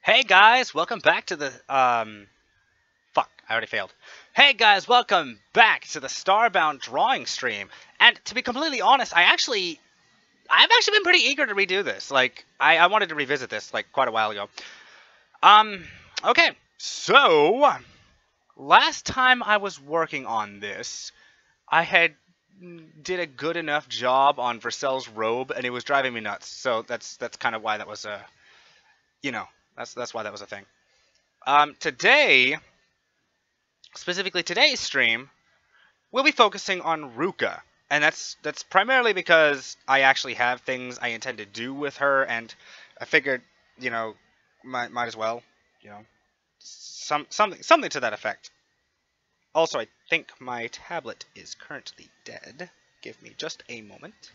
Hey guys, welcome back to the fuck, I already failed. Hey guys, welcome back to the Starbound drawing stream. And to be completely honest, I've actually been pretty eager to redo this. Like I wanted to revisit this like quite a while ago. Um okay. So, last time I was working on this, I had did a good enough job on Vercel's robe and it was driving me nuts. So that's kind of why that was a, you know, that's why that was a thing. Today, specifically today's stream, we'll be focusing on Ruka. And that's primarily because I actually have things I intend to do with her, and I figured, you know, might as well, you know, something to that effect. Also, I think my tablet is currently dead. Give me just a moment.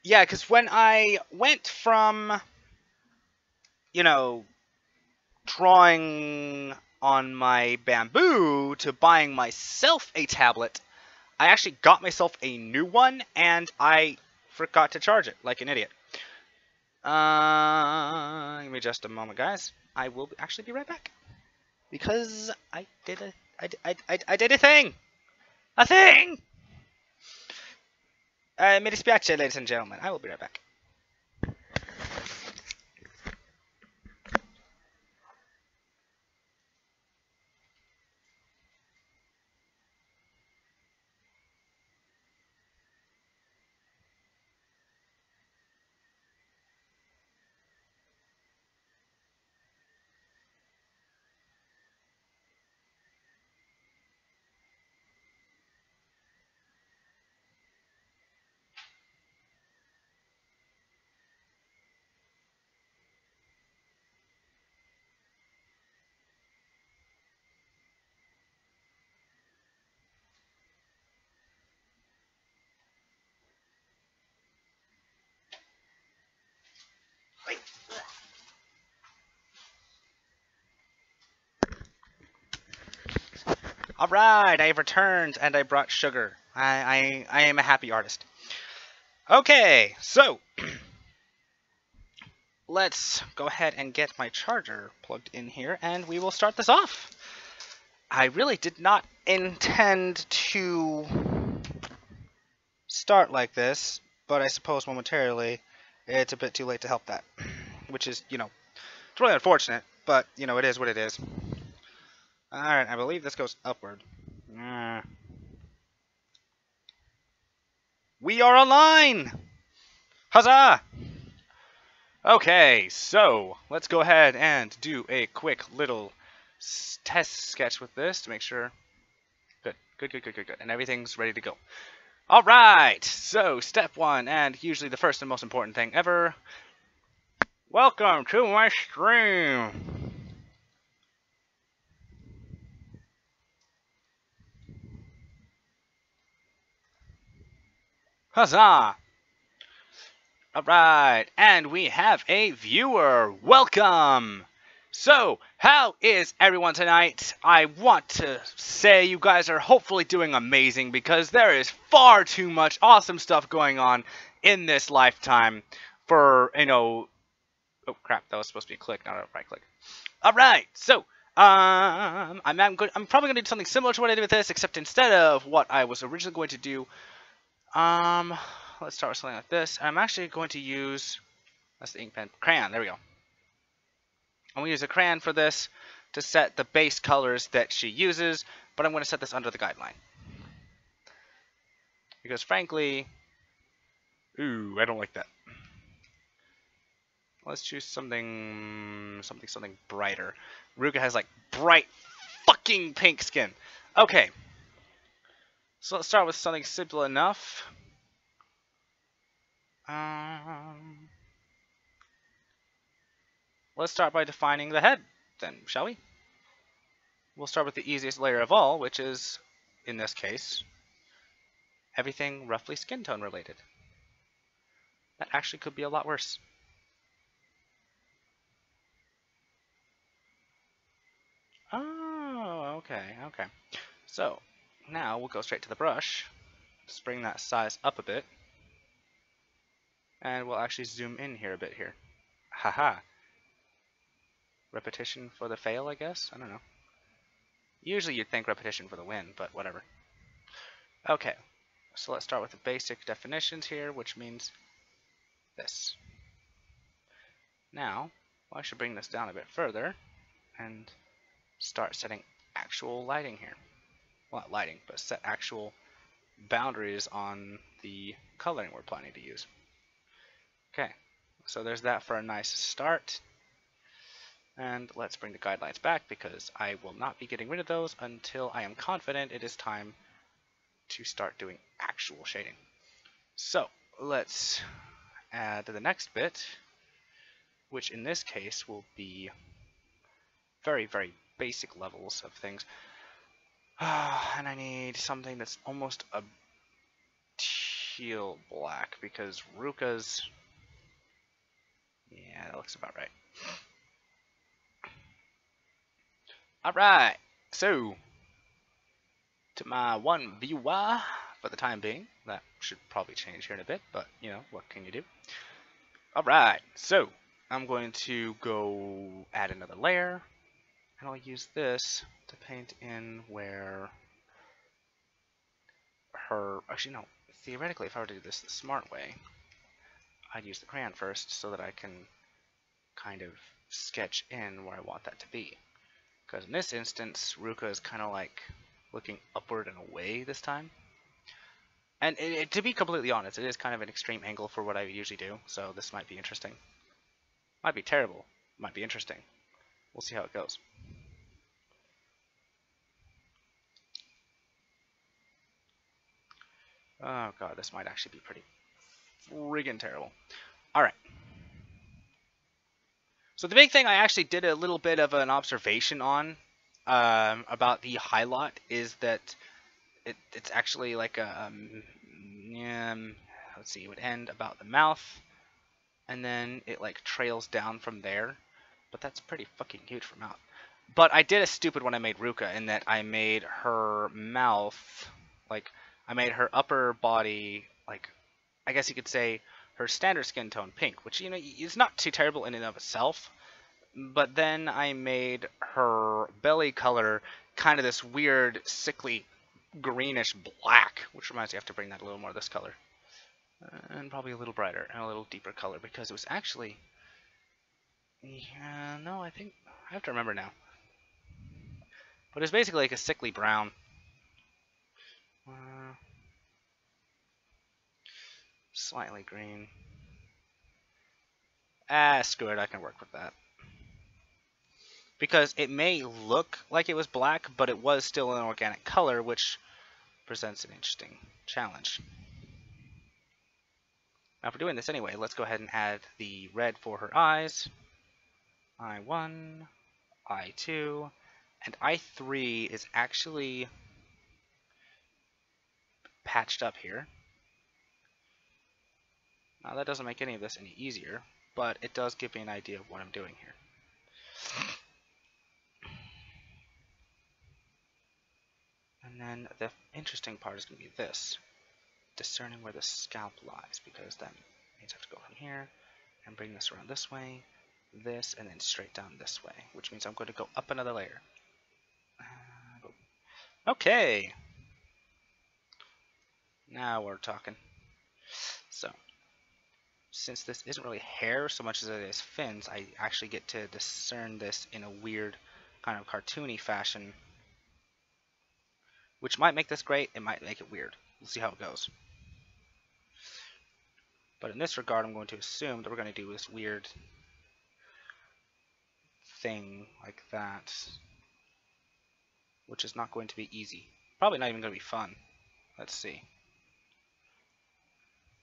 Yeah, because when I went from, you know, drawing on my bamboo to buying myself a tablet, I actually got myself a new one, and I forgot to charge it, like an idiot. Give me just a moment, guys. I will actually be right back. Because I did a... I did a thing! A thing! Mi dispiace, ladies and gentlemen. I will be right back. Alright, I have returned, and I brought sugar. I am a happy artist. Okay, so... let's go ahead and get my charger plugged in here, and we will start this off. I really did not intend to start like this, but I suppose momentarily it's a bit too late to help that. Which is, you know, it's really unfortunate, but, you know, it is what it is. Alright, I believe this goes upward. We are online! Huzzah! Okay, so let's go ahead and do a quick little test sketch with this to make sure. Good. And everything's ready to go. Alright, so step one, and usually the first and most important thing ever. Welcome to my stream! Huzzah! Alright, and we have a viewer! Welcome! So, how is everyone tonight? I want to say you guys are hopefully doing amazing because there is far too much awesome stuff going on in this lifetime for, you know... Oh crap, that was supposed to be a click, not a right click. Alright, so, I'm probably going to do something similar to what I did with this, except instead of what I was originally going to do, let's start with something like this. I'm actually going to use... That's the ink pen. Crayon, there we go. I'm going to use a crayon for this to set the base colors that she uses, but I'm going to set this under the guideline. Because frankly... Ooh, I don't like that. Let's choose something brighter. Ruka has like bright fucking pink skin. Okay. So let's start with something simple enough. Let's start by defining the head, then, shall we? We'll start with the easiest layer of all, which is, in this case, everything roughly skin tone related. That actually could be a lot worse. Oh, okay. So, now we'll go straight to the brush. Just bring that size up a bit. And we'll actually zoom in here a bit here. Haha. Repetition for the fail, I guess? I don't know. Usually you'd think repetition for the win, but whatever. Okay, so let's start with the basic definitions here, which means this. Now, well, I should bring this down a bit further and start setting actual lighting here. Well, not lighting, but set actual boundaries on the coloring we're planning to use. Okay, so there's that for a nice start. And let's bring the guidelines back because I will not be getting rid of those until I am confident it is time to start doing actual shading. So let's add the next bit, which in this case will be very, very basic levels of things. And I need something that's almost a teal black because Ruka's... yeah, that looks about right. Alright, so to my one viewer for the time being, that should probably change here in a bit, but you know, what can you do? Alright, so I'm going to go add another layer, and I'll use this to paint in where her, actually no, theoretically if I were to do this the smart way, I'd use the crayon first so that I can kind of sketch in where I want that to be. Because in this instance, Ruka is kind of like looking upward and away this time. And to be completely honest, it is kind of an extreme angle for what I usually do, so this might be interesting. Might be terrible, might be interesting. We'll see how it goes. Oh god, this might actually be pretty friggin' terrible. Alright. So the big thing I actually did a little bit of an observation on about the highlight is that it's actually like a let's see, it would end about the mouth, and then it like trails down from there. But that's pretty fucking huge for mouth. But I did a stupid when I made Ruka in that I made her mouth, like I made her upper body, like I guess you could say her standard skin tone pink, which, you know, is not too terrible in and of itself. But then I made her belly color kind of this weird, sickly, greenish black, which reminds me I have to bring that a little more this color. And probably a little brighter and a little deeper color because it was actually... yeah, no, I think... I have to remember now. But it's basically like a sickly brown. Slightly green. Ah, screw it, I can work with that. Because it may look like it was black, but it was still an organic color, which presents an interesting challenge. Now, for doing this anyway, let's go ahead and add the red for her eyes. I1, I2, and I3 is actually patched up here. Now, that doesn't make any of this any easier, but it does give me an idea of what I'm doing here. And then the interesting part is going to be this, discerning where the scalp lies, because that means I have to go from here and bring this around this way, this, and then straight down this way, which means I'm going to go up another layer. Okay, now we're talking. So, since this isn't really hair so much as it is fins, I actually get to discern this in a weird kind of cartoony fashion, which might make this great, it might make it weird. We'll see how it goes. But in this regard, I'm going to assume that we're going to do this weird thing like that, which is not going to be easy. Probably not even going to be fun. Let's see.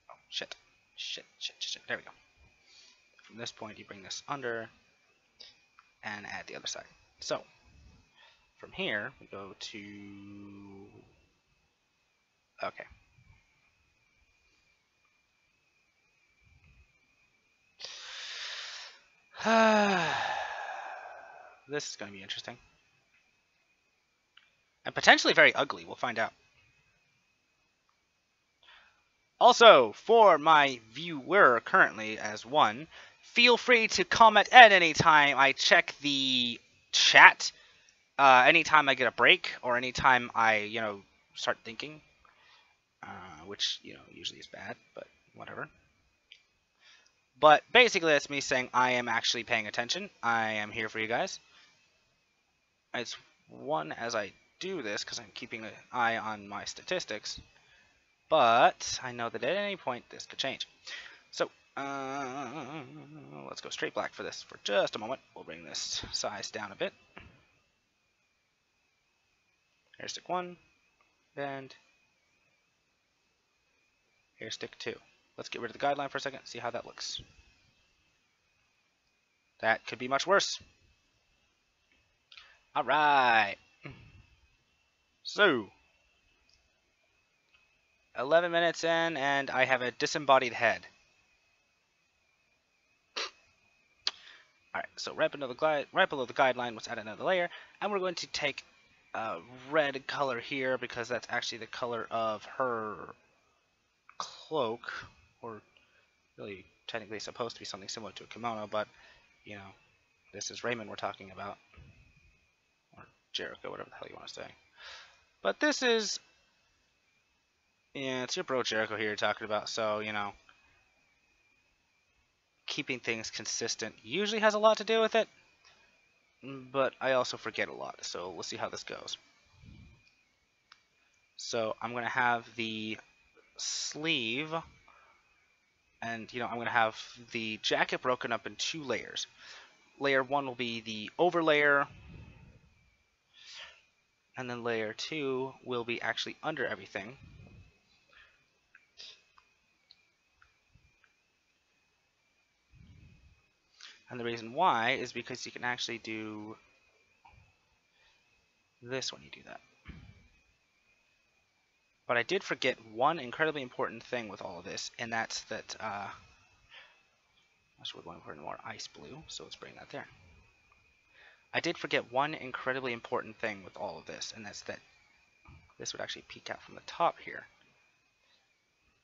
Oh, shit. Shit. There we go. From this point, you bring this under and add the other side. So, from here, we go to... okay. This is going to be interesting. And potentially very ugly, we'll find out. Also, for my viewer currently as one, feel free to comment at any time. I check the chat anytime I get a break or anytime I, start thinking, which, usually is bad, but whatever. But basically, that's me saying I am actually paying attention. I am here for you guys. It's one as I do this because I'm keeping an eye on my statistics. But I know that at any point this could change. So let's go straight black for this for just a moment. We'll bring this size down a bit. Hair stick 1, and hair stick 2. Let's get rid of the guideline for a second, see how that looks. That could be much worse. Alright. So, 11 minutes in, and I have a disembodied head. Alright, so right below the guideline, let's add another layer, and we're going to take a red color here because that's actually the color of her cloak, or really technically supposed to be something similar to a kimono, but this is Raymond we're talking about, or Jericho, whatever the hell you want to say. But this is, it's your bro Jericho here you're talking about, so keeping things consistent usually has a lot to do with it, but I also forget a lot, so we'll see how this goes. So I'm going to have the sleeve, and I'm going to have the jacket broken up in 2 layers. Layer 1 will be the over layer, and then layer 2 will be actually under everything. And the reason why is because you can actually do this when you do that. But I did forget one incredibly important thing with all of this, and that's that, we're going for more ice blue, so let's bring that there. I did forget one incredibly important thing with all of this, and that's that this would actually peek out from the top here,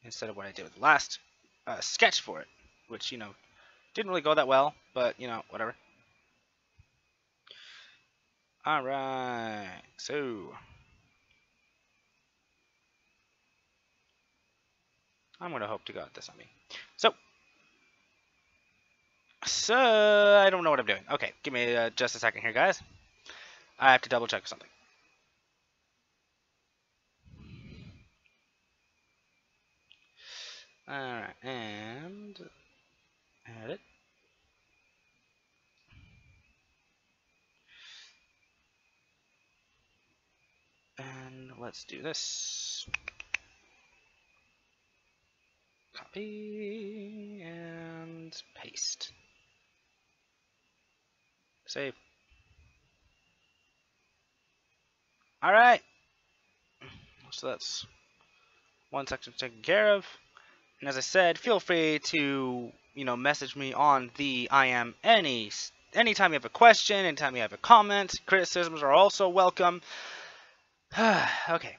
instead of what I did with the last sketch for it, which, didn't really go that well, but, whatever. Alright, so I'm going to hope to God this on me. So, I don't know what I'm doing. Okay, give me just a second here, guys. I have to double check something. Alright, and edit. And let's do this. Copy and paste. Save. Alright. So that's one section taken care of. And as I said, feel free to, message me on the IM anytime you have a question, anytime you have a comment. Criticisms are also welcome. Okay.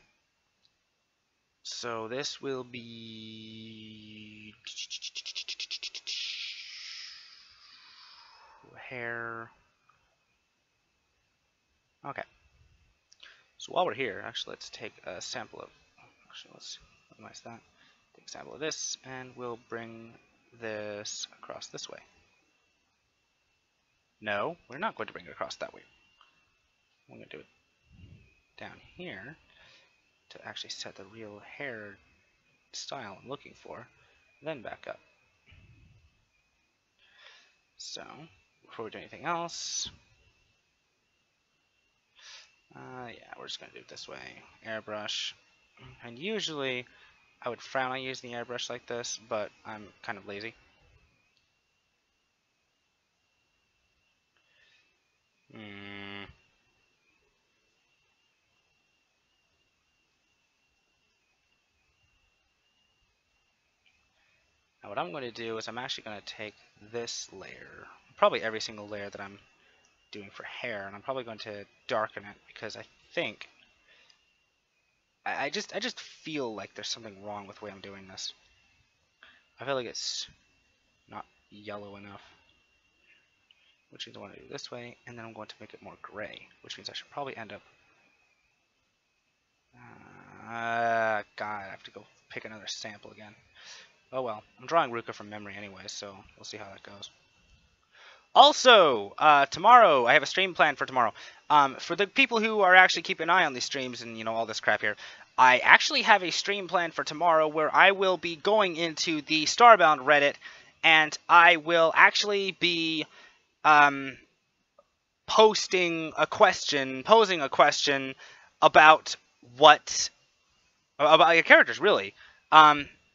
So this will be hair. Okay. So while we're here, actually, let's take a sample of. Actually, let's minimize that. Take a sample of this, and we'll bring this across this way. No, we're not going to bring it across that way. We're going to do it down here to actually set the real hair style I'm looking for, then back up. So, before we do anything else, yeah, we're just going to do it this way. Airbrush. And usually, I would frown on using the airbrush like this, but I'm kind of lazy. Now what I'm going to do is I'm actually going to take this layer, probably every single layer that I'm doing for hair, and I'm probably going to darken it because I think I just feel like there's something wrong with the way I'm doing this. I feel like it's not yellow enough. which means I want to do this way, and then I'm going to make it more gray, which means I should probably end up... God, I have to go pick another sample again. Oh well, I'm drawing Ruka from memory anyway, so we'll see how that goes. Also, tomorrow, I have a stream planned for tomorrow. For the people who are actually keeping an eye on these streams and, you know, all this crap here, I actually have a stream planned for tomorrow where I will be going into the Starbound Reddit, and I will actually be, posing a question about about your characters, really.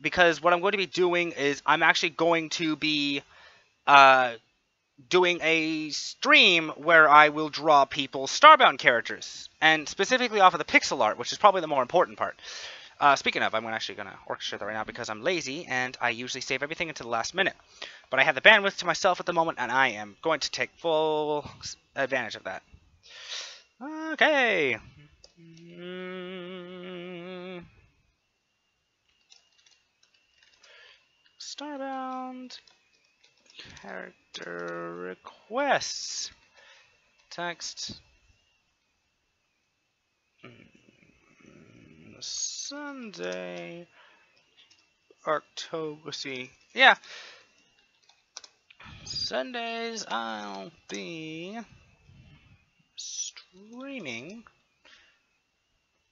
Because what I'm going to be doing is I'm actually going to be, doing a stream where I will draw people's Starbound characters, and specifically off of the pixel art, which is probably the more important part. Speaking of, I'm actually going to orchestrate that right now because I'm lazy, and I usually save everything until the last minute. But I have the bandwidth to myself at the moment, and I am going to take full advantage of that. Okay. Starbound character requests. Text. Sunday, October. Let's see. Yeah. Sundays I'll be streaming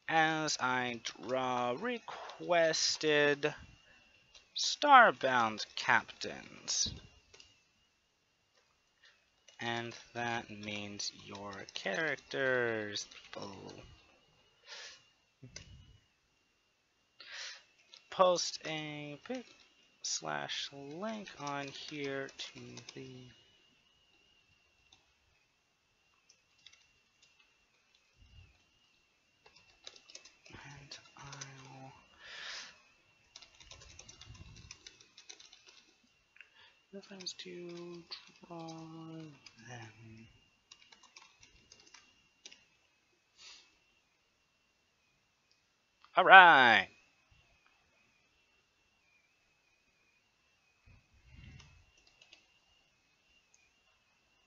as I draw requested Starbound captains. And that means your characters, people. Post a pic / link on here to the and I'll reference to draw them. All right.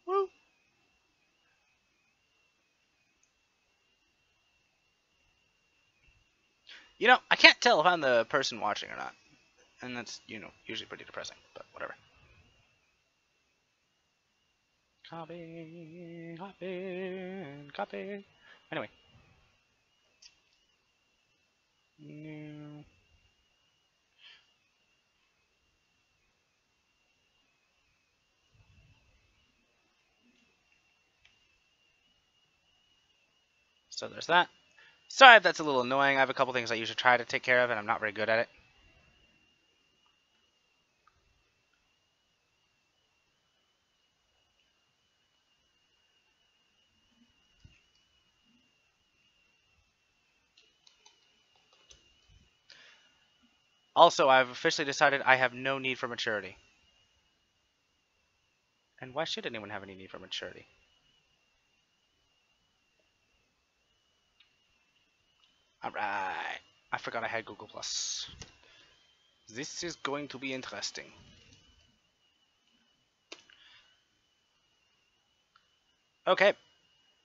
Woo. You know, I can't tell if I'm the person watching or not. And that's, you know, usually pretty depressing, but whatever. Copy, copy, copy. Anyway. New. So there's that. Sorry if that's a little annoying. I have a couple things I usually try to take care of, and I'm not very good at it. Also, I've officially decided I have no need for maturity. And why should anyone have any need for maturity? Alright. I forgot I had Google+. This is going to be interesting. Okay.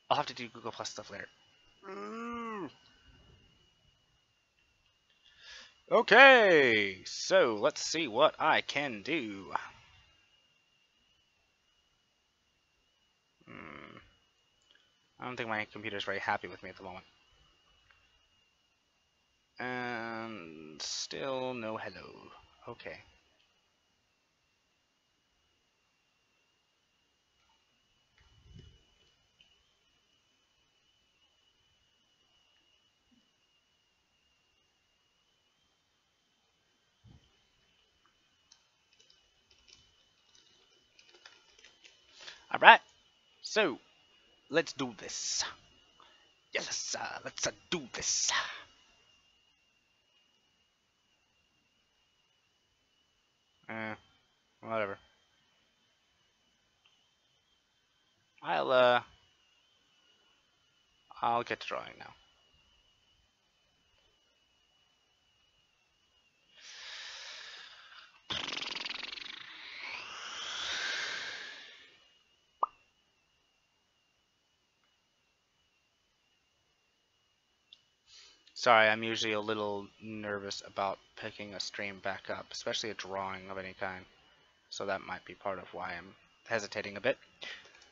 I'll have to do Google+ stuff later. Okay, so let's see what I can do. I don't think my computer's very happy with me at the moment. And still no hello. Okay. Alright, so let's do this. Yes, let's do this. Whatever. I'll get to drawing now. Sorry, I'm usually a little nervous about picking a stream back up, especially a drawing of any kind. So that might be part of why I'm hesitating a bit.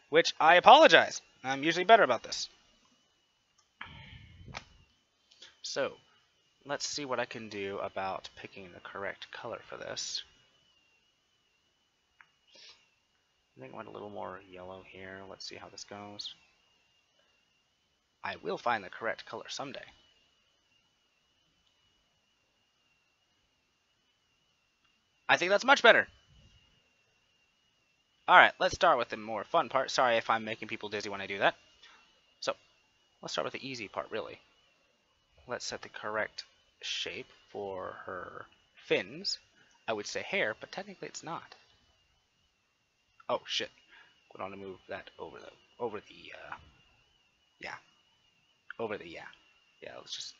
Which, I apologize. I'm usually better about this. So, let's see what I can do about picking the correct color for this. I think I want a little more yellow here. Let's see how this goes. I will find the correct color someday. I think that's much better. Alright, let's start with the more fun part. Sorry if I'm making people dizzy when I do that. So, let's start with the easy part, really. Let's set the correct shape for her fins. I would say hair, but technically it's not. Oh, shit. We want to move that over the, yeah. Yeah, let's just...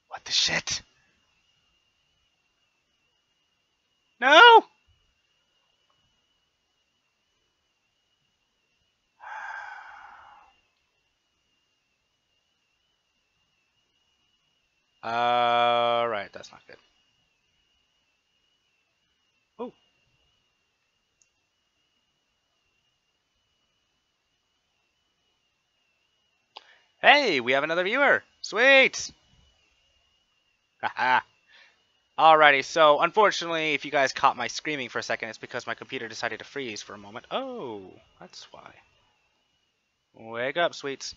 What the shit? No! Alright, that's not good. Oh. Hey, we have another viewer! Sweet! Haha. Alrighty, so unfortunately, if you guys caught my screaming for a second, it's because my computer decided to freeze for a moment. Oh, that's why. Wake up, sweets.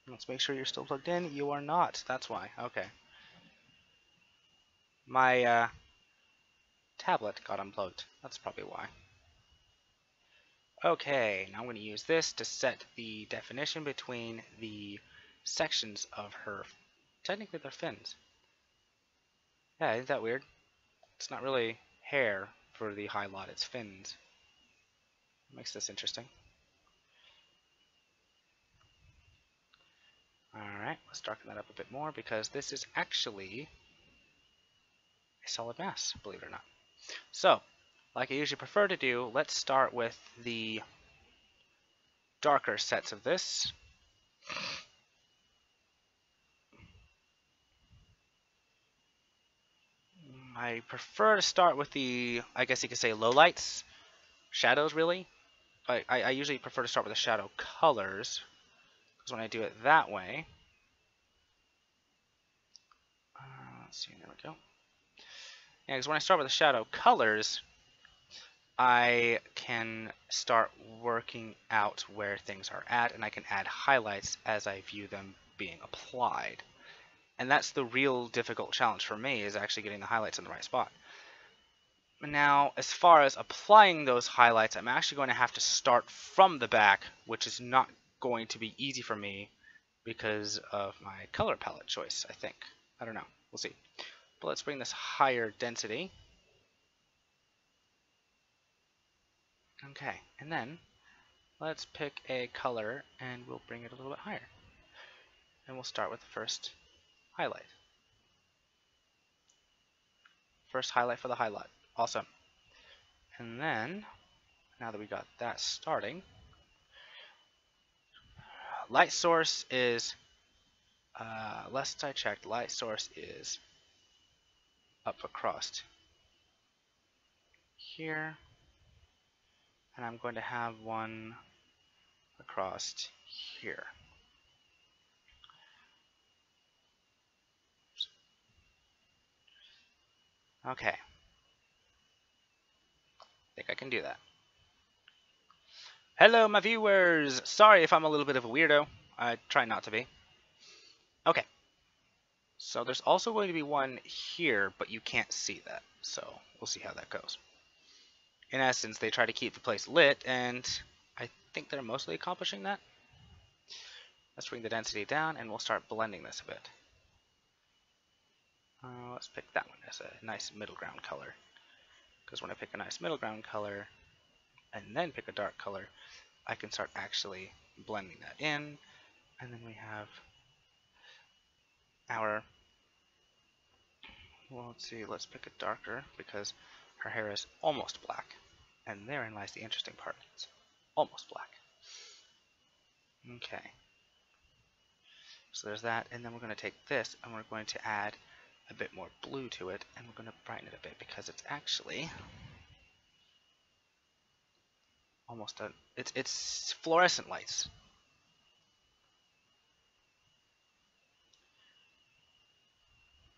Let's make sure you're still plugged in. You are not. That's why. Okay. My tablet got unplugged. That's probably why. Okay, now I'm going to use this to set the definition between the sections of her. Technically, they're fins. Yeah, isn't that weird? It's not really hair for the highlight, it's fins. Makes this interesting. Alright, let's darken that up a bit more because this is actually a solid mass, believe it or not. So, like I usually prefer to do, let's start with the darker sets of this. I prefer to start with the, I guess you could say, lowlights, shadows really. I usually prefer to start with the shadow colors, because when I do it that way, let's see, there we go. Yeah, because when I start with the shadow colors, I can start working out where things are at, and I can add highlights as I view them being applied. And that's the real difficult challenge for me, is actually getting the highlights in the right spot. Now, as far as applying those highlights, I'm actually going to have to start from the back, which is not going to be easy for me because of my color palette choice, I think. I don't know. We'll see. But let's bring this higher density. Okay, and then let's pick a color and we'll bring it a little bit higher. And we'll start with the first highlight. First highlight for the highlight. Awesome. And then, now that we got that starting, light source is, last I checked, light source is up across here. And I'm going to have one across here. Okay. I think I can do that. Hello, my viewers! Sorry if I'm a little bit of a weirdo. I try not to be. Okay. So there's also going to be one here, but you can't see that. So we'll see how that goes. In essence, they try to keep the place lit, and I think they're mostly accomplishing that. Let's bring the density down, and we'll start blending this a bit. Let's pick that one as a nice middle ground color. Because when I pick a nice middle ground color, and then pick a dark color, I can start actually blending that in. And then we have our, well, let's see, let's pick a darker, because her hair is almost black. And therein lies the interesting part. It's almost black. Okay. So there's that, and then we're going to take this and we're going to add a bit more blue to it, and we're going to brighten it a bit because it's actually almost a it's fluorescent lights.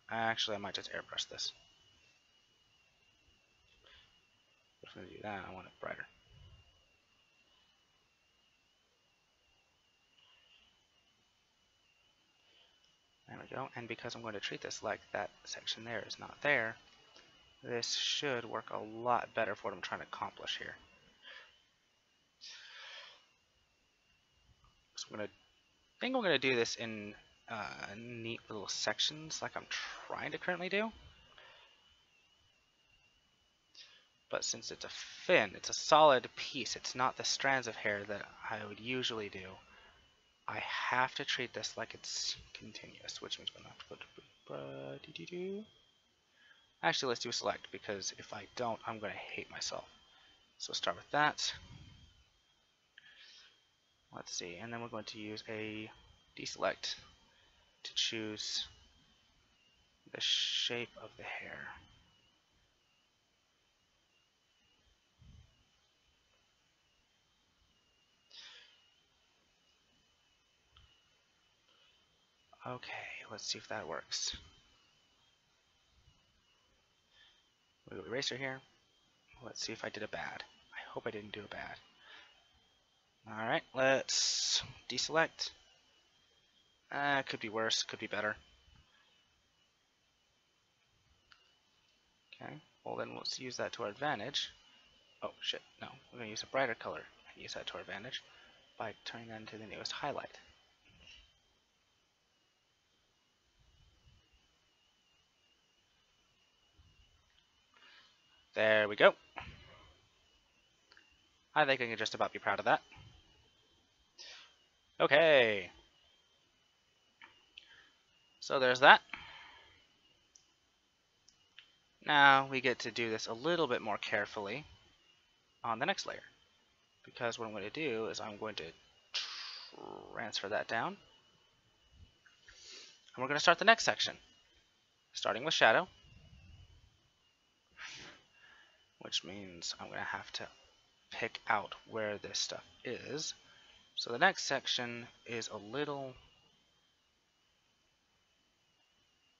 Actually, I might just airbrush this. If I'm going to do that, I want it brighter. There we go. And because I'm going to treat this like that section there is not there, this should work a lot better for what I'm trying to accomplish here. So I think I'm going to do this in neat little sections like I'm trying to currently do. But since it's a fin, it's a solid piece, it's not the strands of hair that I would usually do, I have to treat this like it's continuous, which means I'm going to have to go to... Actually, let's do a select, because if I don't, I'm going to hate myself. So start with that. Let's see, and then we're going to use a deselect to choose the shape of the hair. Okay, let's see if that works. We go eraser here. Let's see if I did a bad. I hope I didn't do a bad. Alright, let's deselect. Could be worse, could be better. Okay, well then let's use that to our advantage. Oh shit, no, we're going to use a brighter color and use that to our advantage by turning that into the newest highlight. There we go. I think I can just about be proud of that. Okay. So there's that. Now we get to do this a little bit more carefully on the next layer. Because what I'm going to do is I'm going to transfer that down. And we're going to start the next section. Starting with shadow. Which means I'm going to have to pick out where this stuff is. So the next section is a little...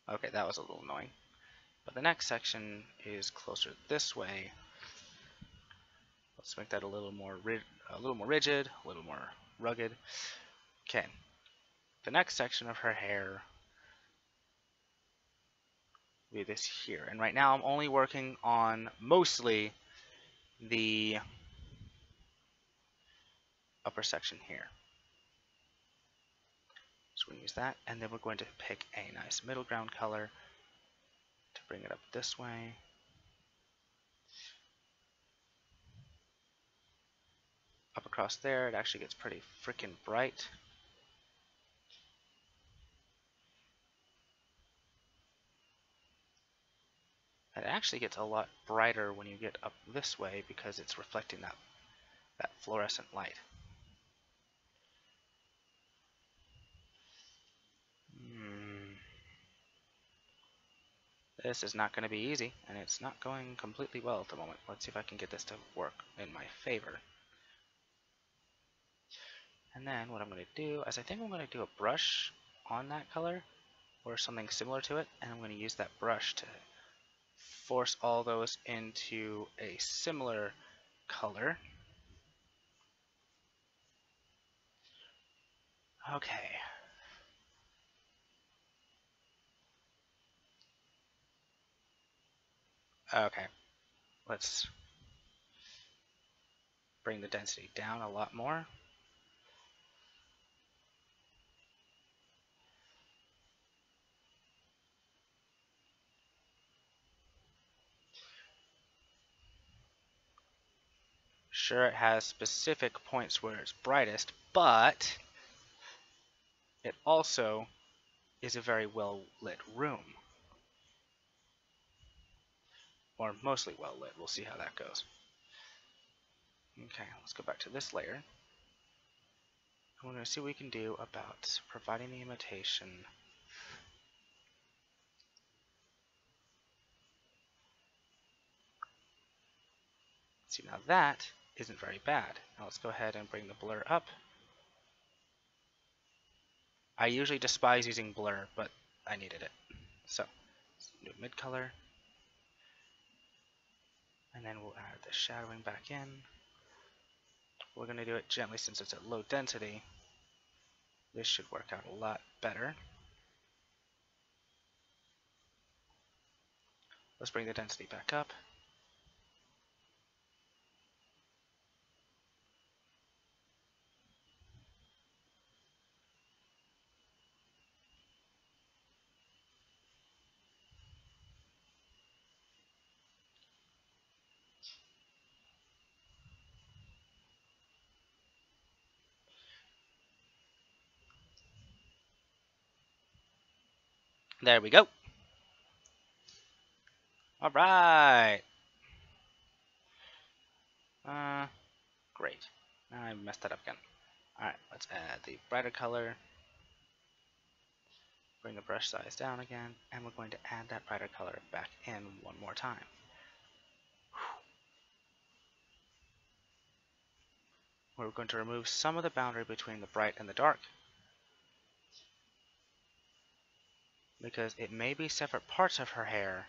Okay, that was a little annoying. But the next section is closer this way. Let's make that a little more rigid, a little more rugged. Okay. The next section of her hair will be this here. And right now I'm only working on mostly the upper section here. So we're going to use that, and then we're going to pick a nice middle ground color to bring it up this way. Up across there, it actually gets pretty freaking bright. It actually gets a lot brighter when you get up this way because it's reflecting that fluorescent light. This is not going to be easy, and it's not going completely well at the moment. Let's see if I can get this to work in my favor. And then what I'm going to do is I think I'm going to do a brush on that color or something similar to it, and I'm going to use that brush to force all those into a similar color. Okay. Okay. Let's bring the density down a lot more. Sure, it has specific points where it's brightest, but it also is a very well lit room. Or mostly well lit. We'll see how that goes. Okay, let's go back to this layer. we're going to see what we can do about providing the imitation. See, now that isn't very bad. Now let's go ahead and bring the blur up. I usually despise using blur, but I needed it. So, let's do mid color. And then we'll add the shadowing back in. We're going to do it gently since it's at low density. This should work out a lot better. Let's bring the density back up. There we go. All right. Great. Now I messed that up again. All right, let's add the brighter color. Bring the brush size down again, and we're going to add that brighter color back in one more time. We're going to remove some of the boundary between the bright and the dark, because it may be separate parts of her hair.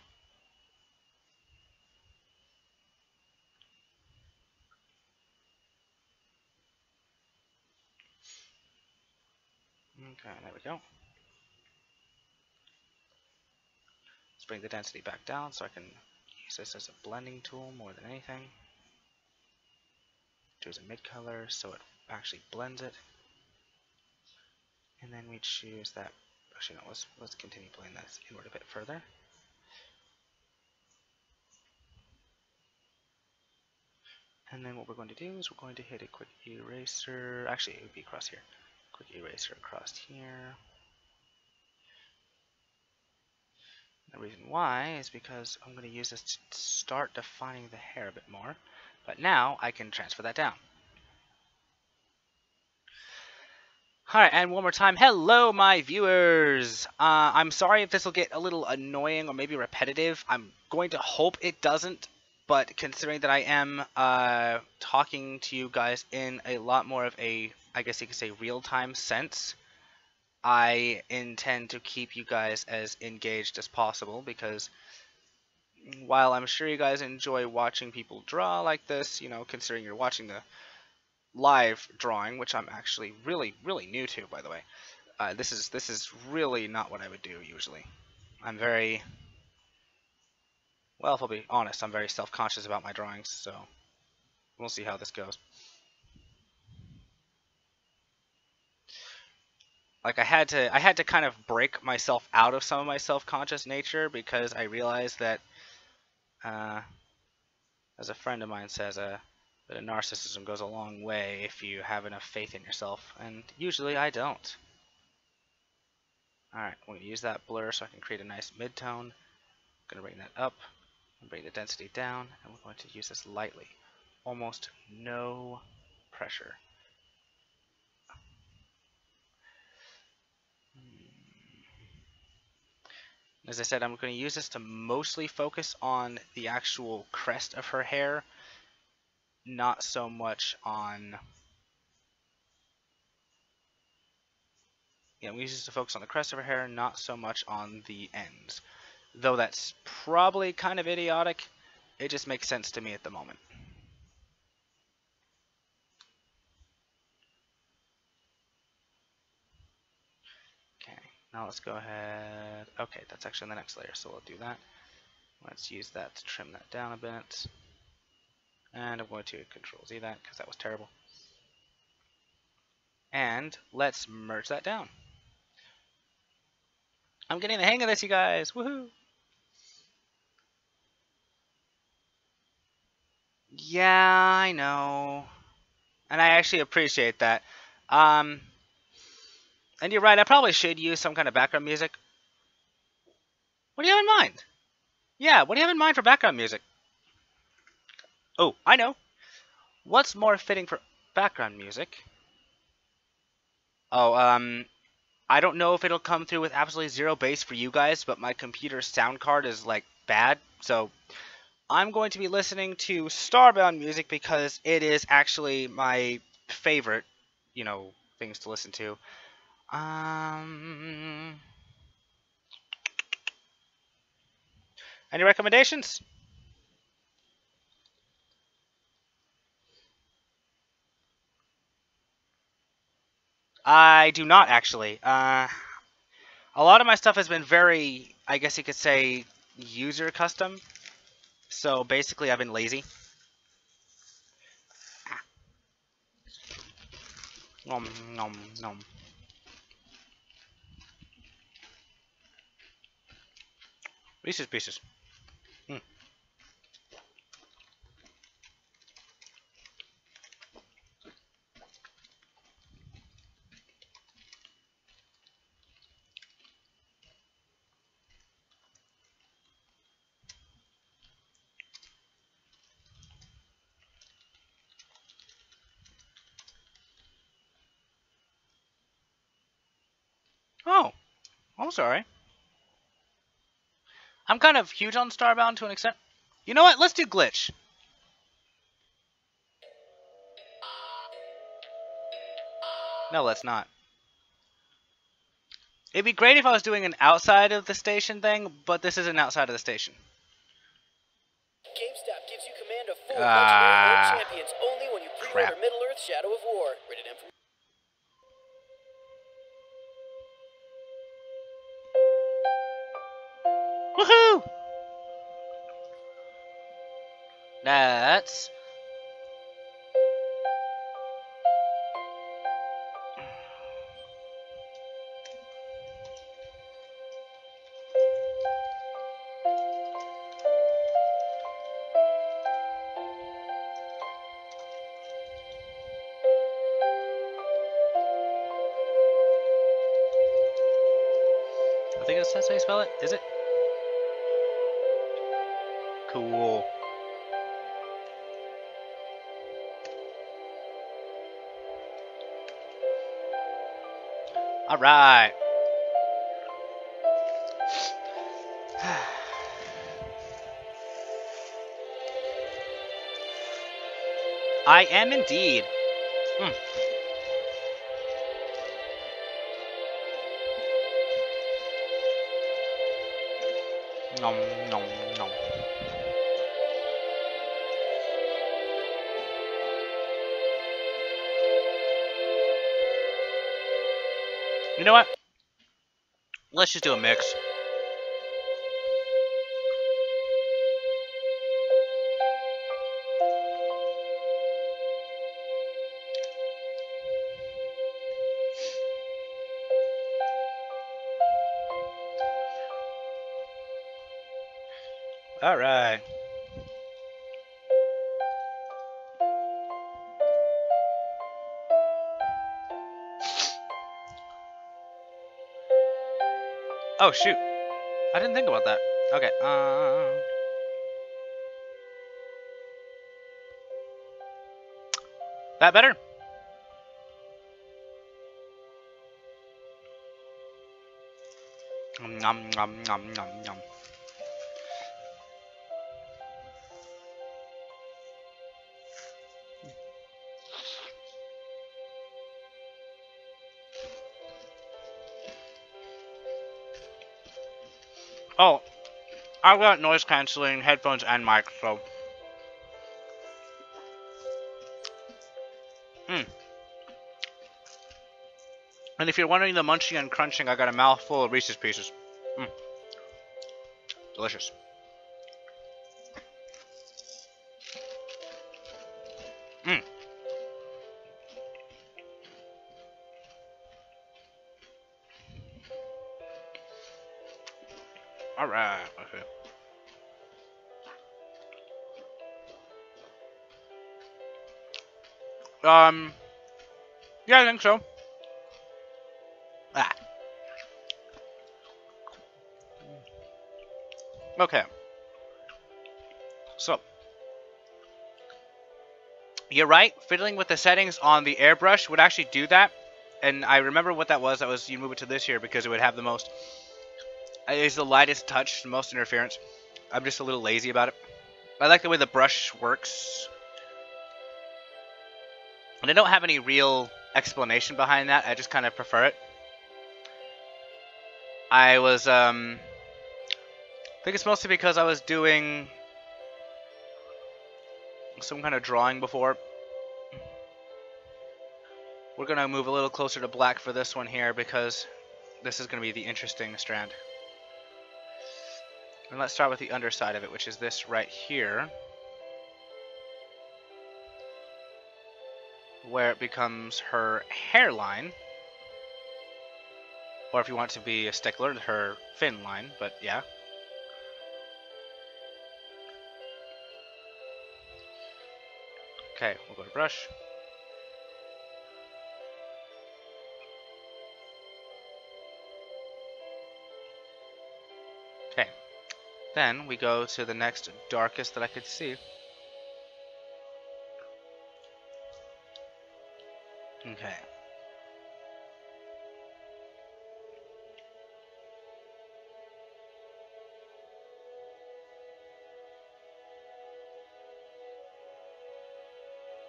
Okay, there we go. Let's bring the density back down so I can use this as a blending tool more than anything. Choose a mid color so it actually blends it. And then we choose that. Actually, no, let's continue blending this inward a bit further. And then what we're going to do is we're going to hit a quick eraser. Actually, it would be across here. Quick eraser across here. The reason why is because I'm going to use this to start defining the hair a bit more. But now I can transfer that down. Alright, and one more time, hello my viewers! I'm sorry if this will get a little annoying or maybe repetitive. I'm going to hope it doesn't, but considering that I am talking to you guys in a lot more of a, I guess you could say, real-time sense, I intend to keep you guys as engaged as possible, because while I'm sure you guys enjoy watching people draw like this, you know, considering you're watching the live drawing, which I'm actually really new to, by the way. This is really not what I would do usually. I'm very, well, if I'll be honest, I'm very self-conscious about my drawings, so we'll see how this goes. Like I had to kind of break myself out of some of my self-conscious nature, because I realized that, as a friend of mine says, that a narcissism goes a long way if you have enough faith in yourself, and usually I don't. Alright, I'm going to use that blur so I can create a nice mid-tone. I'm going to bring that up, and bring the density down, and we're going to use this lightly. Almost no pressure. As I said, I'm going to use this to mostly focus on the actual crest of her hair, not so much on... Yeah, we use this to focus on the crest of her hair, not so much on the ends. Though that's probably kind of idiotic, it just makes sense to me at the moment. Okay, now let's go ahead. Okay, that's actually in the next layer, so we'll do that. Let's use that to trim that down a bit. And I'm going to Control Z that, because that was terrible. And let's merge that down. I'm getting the hang of this, you guys! Woohoo! Yeah, I know. And I actually appreciate that. And you're right, I probably should use some kind of background music. What do you have in mind? Yeah, what do you have in mind for background music? Oh, I know. What's more fitting for background music Oh, I don't know if it'll come through with absolutely zero bass for you guys, but my computer's sound card is like bad, so I'm going to be listening to Starbound music because it is actually my favorite, you know, things to listen to. Any recommendations? I do not actually. A lot of my stuff has been very, I guess you could say, user custom. So basically, I've been lazy. Nom nom nom. Reese's Pieces. Mm. Oh, I'm sorry. I'm kind of huge on Starbound to an extent. You know what? Let's do Glitch. No, let's not. It'd be great if I was doing an outside of the station thing, but this isn't outside of the station. GameStop gives you command of 4 legendary champions only when you pre-order Crap. Middle-earth Shadow of War. Rated M for... Woohoo! That's... I think that's how you spell it. Is it? Cool. Alright. I am indeed. Nom nom nom. You know what? Let's just do a mix. Alright. Oh, shoot. I didn't think about that. Okay, that better? Nom nom nom nom nom. Oh, I've got noise cancelling headphones and mic, so. And if you're wondering the munching and crunching, I got a mouthful of Reese's Pieces. Delicious. Alright, okay. Yeah, I think so. Ah. Okay. So. You're right, fiddling with the settings on the airbrush would actually do that. and I remember what that was. That was you move it to this here because it would have the most. It's the lightest touch, the most interference. I'm just a little lazy about it. I like the way the brush works. And I don't have any real explanation behind that. I just kind of prefer it. I think it's mostly because I was doing some kind of drawing before. We're going to move a little closer to black for this one here because this is going to be the interesting strand. And let's start with the underside of it, which is this right here, where it becomes her hairline, or if you want to be a stickler, her fin line, but yeah. Okay, we'll go to brush. Okay, then we go to the next darkest that I could see. Okay.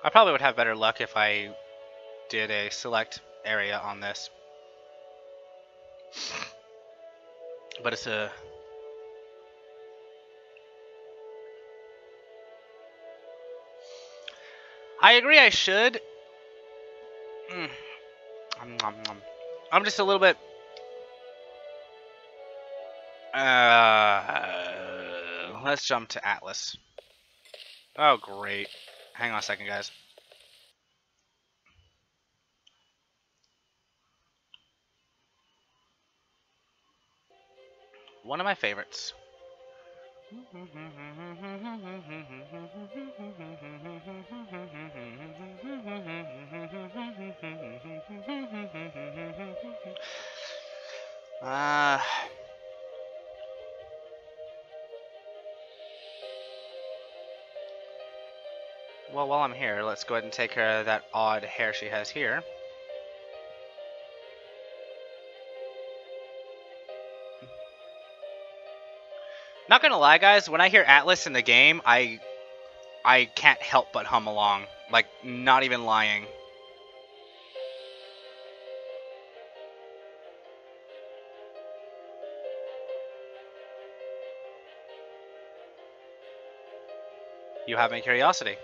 I probably would have better luck if I did a select area on this. But it's a... I agree I should. I'm just a little bit... let's jump to Atlas. Oh, great. Hang on a second, guys. One of my favorites. Well, while I'm here, let's go ahead and take care of that odd hair she has here. Not gonna lie, guys, when I hear Atlas in the game, I can't help but hum along. Like, not even lying. You have my curiosity.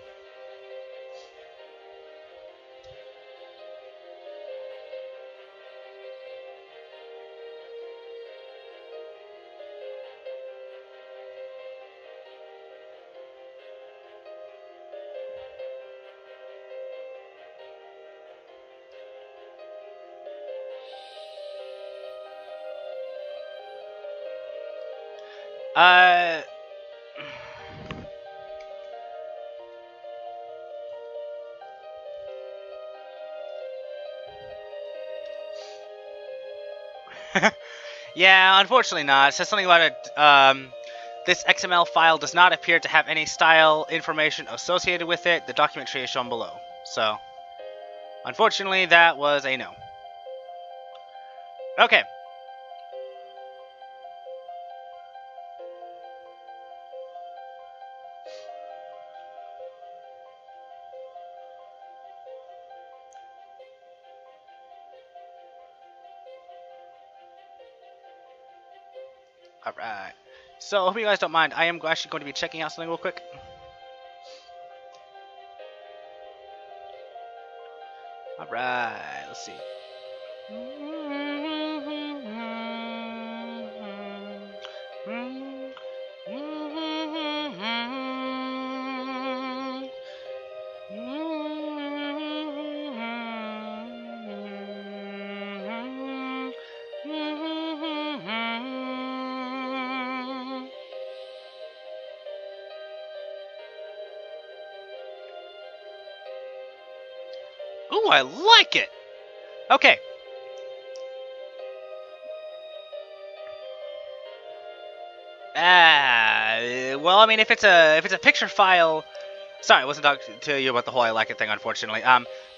Yeah, unfortunately not. It says something about it. This XML file does not appear to have any style information associated with it. The document tree is shown below. So, unfortunately, that was a no. Okay. Alright. So, I hope you guys don't mind. I am actually going to be checking out something real quick. Alright, let's see. Ooh, I like it! Okay. Well, I mean, if it's a picture file, Sorry, I wasn't talking to you about the whole I like it thing, unfortunately.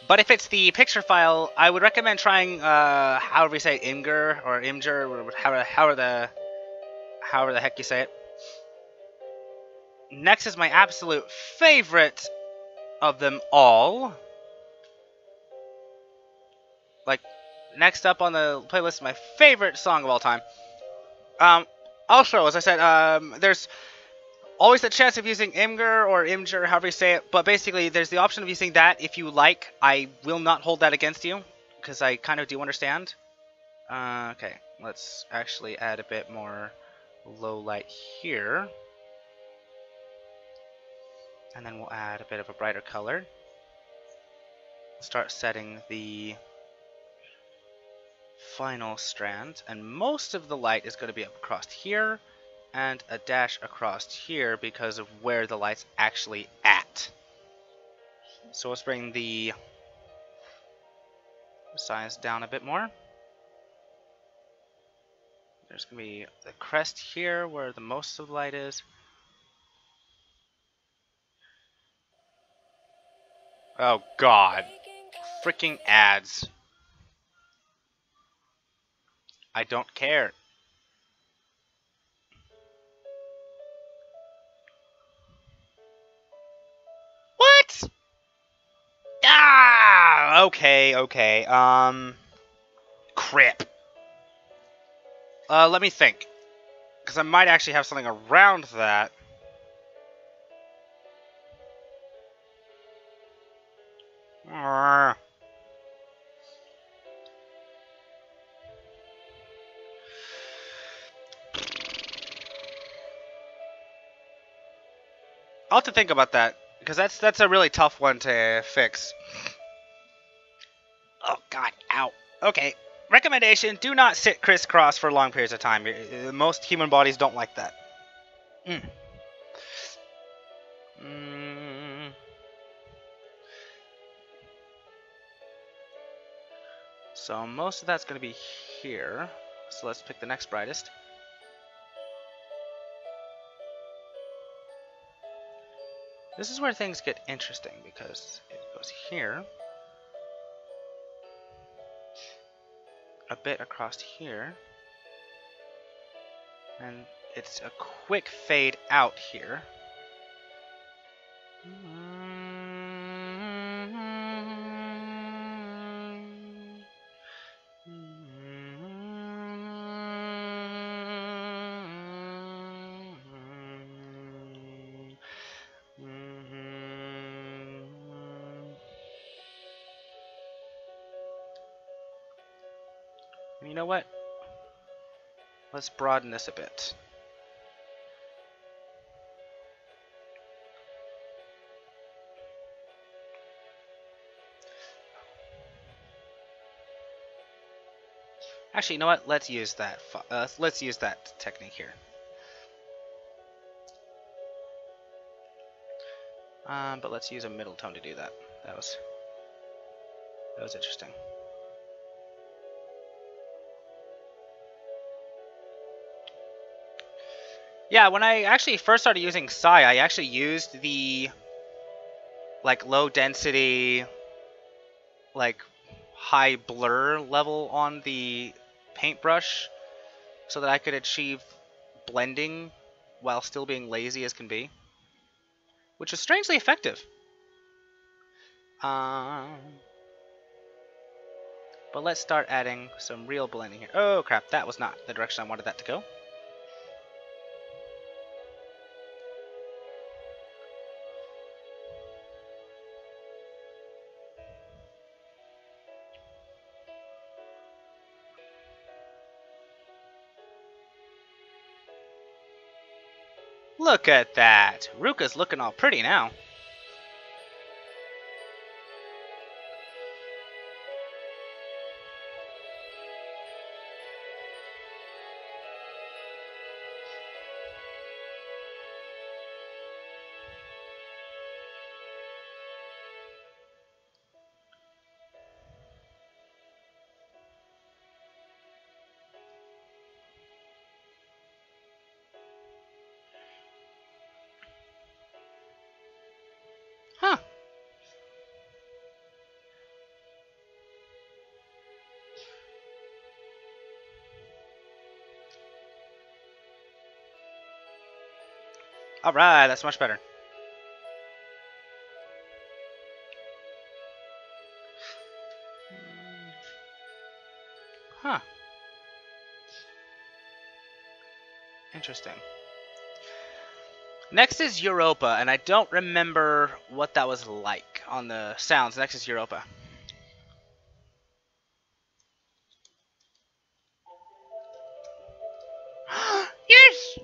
But if it's the picture file, I would recommend trying, however you say it, Imgur or Imgur, or however the heck you say it. Next is my absolute favorite of them all. Like, next up on the playlist, my favorite song of all time. Also, as I said, there's always the chance of using Imgur or Imgur, however you say it, but basically there's the option of using that if you like. I will not hold that against you, because I kind of do understand. Okay, let's actually add a bit more low light here. And then we'll add a bit of a brighter color. Start setting the final strand, and most of the light is going to be up across here, and a dash across here because of where the light's actually at. So let's bring the size down a bit more. There's going to be the crest here where the most of the light is. Oh god. Freaking ads. I don't care. What? Ah! Okay. Crap. Let me think. Because I might actually have something around that. I'll have to think about that. Because that's a really tough one to fix. Oh god, ow. Okay. Recommendation, do not sit crisscross for long periods of time. Most human bodies don't like that. So most of that's going to be here. So let's pick the next brightest. This is where things get interesting because it goes here, a bit across here, and it's a quick fade out here. You know what? Let's broaden this a bit. Actually, you know what? Let's use that. Let's use that technique here. But let's use a middle tone to do that. That was interesting. Yeah, when I actually first started using Psy, I actually used the like low density, like high blur level on the paintbrush so that I could achieve blending while still being lazy as can be, which is strangely effective. But let's start adding some real blending here. Oh crap, that was not the direction I wanted that to go. Look at that. Ruka's looking all pretty now. Alright, that's much better. Huh. Interesting. Next is Europa, and I don't remember what that was like on the sounds. Next is Europa. Yes!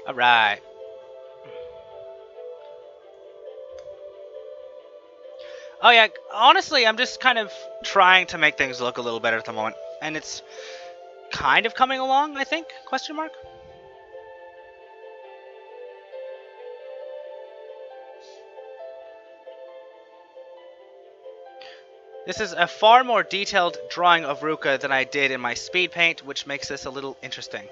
Alright. Oh yeah, honestly, I'm just kind of trying to make things look a little better at the moment. And it's kind of coming along, I think? Question mark? This is a far more detailed drawing of Ruka than I did in my speed paint, which makes this a little interesting.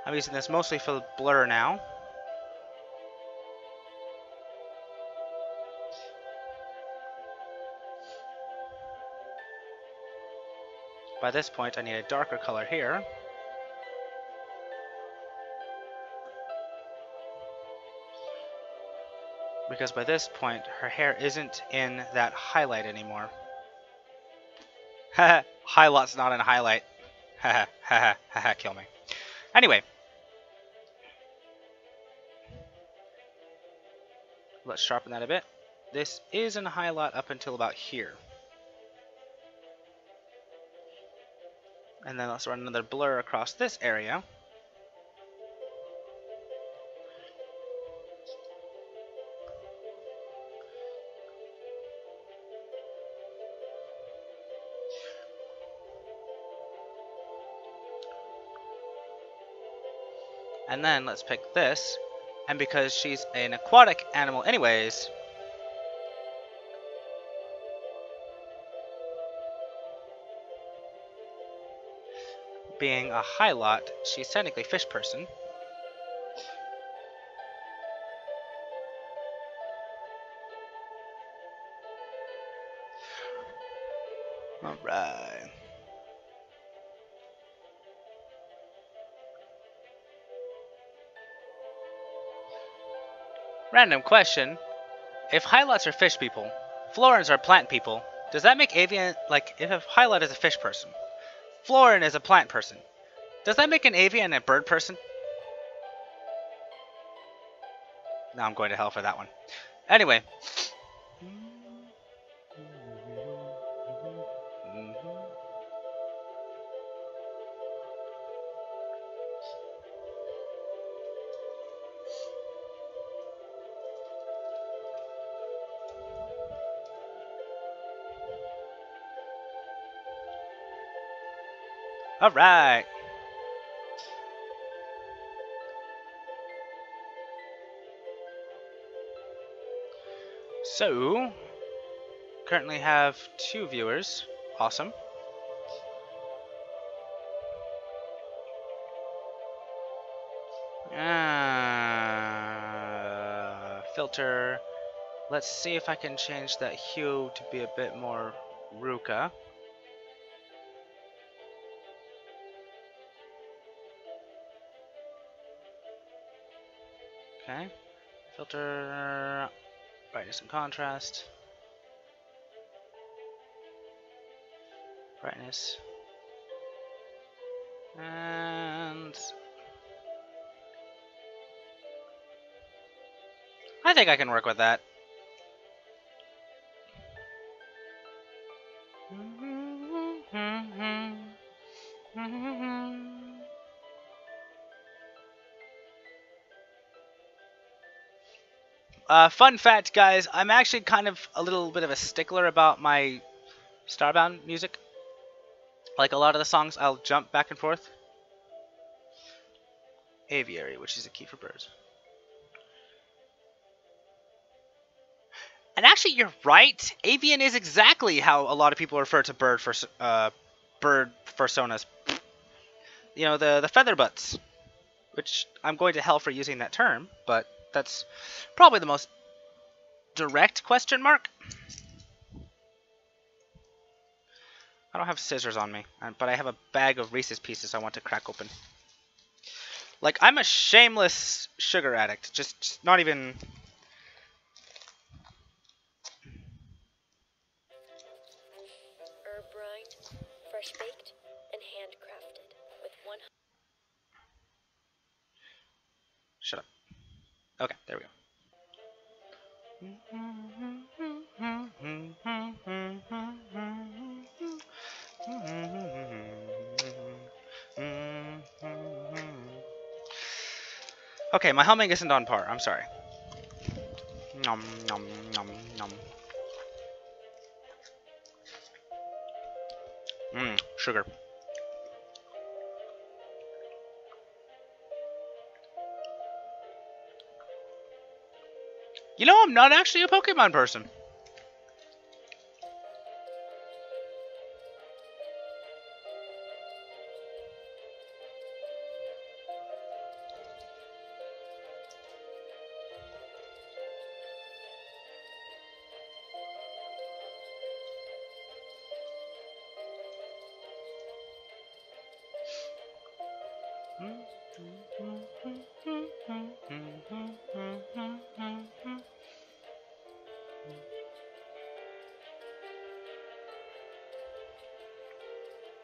I'm using this mostly for blur now. By this point, I need a darker color here. Because by this point, her hair isn't in that highlight anymore. Haha, highlight's not in highlight. Haha, haha, haha, kill me. Anyway. Let's sharpen that a bit. This is in highlight up until about here. And then let's run another blur across this area. And then let's pick this. And because she's an aquatic animal anyways, being a highlight, she's technically fish person. Alright. Random question. If highlights are fish people, Florins are plant people, does that make avian, like, if a highlight is a fish person, Florin is a plant person, does that make an avian a bird person? No, I'm going to hell for that one. Anyway. Alright. So, currently have 2 viewers. Awesome. Filter. Let's see if I can change that hue to be a bit more Ruka. Okay. Filter, brightness and contrast. Brightness. And I think I can work with that. Fun fact, guys, I'm actually kind of a little bit of a stickler about my Starbound music. Like a lot of the songs, I'll jump back and forth. Aviary, which is a key for birds. And actually, you're right. Avian is exactly how a lot of people refer to bird personas. You know, the feather butts, which I'm going to hell for using that term, but that's probably the most direct question mark. I don't have scissors on me, but I have a bag of Reese's Pieces I want to crack open. Like, I'm a shameless sugar addict. Just not even... Herb rind, fresh baked, and handcrafted with one. Shut up. Okay, there we go. Okay, my humming isn't on par. I'm sorry. Nom nom nom nom. Sugar. You know, I'm not actually a Pokemon person.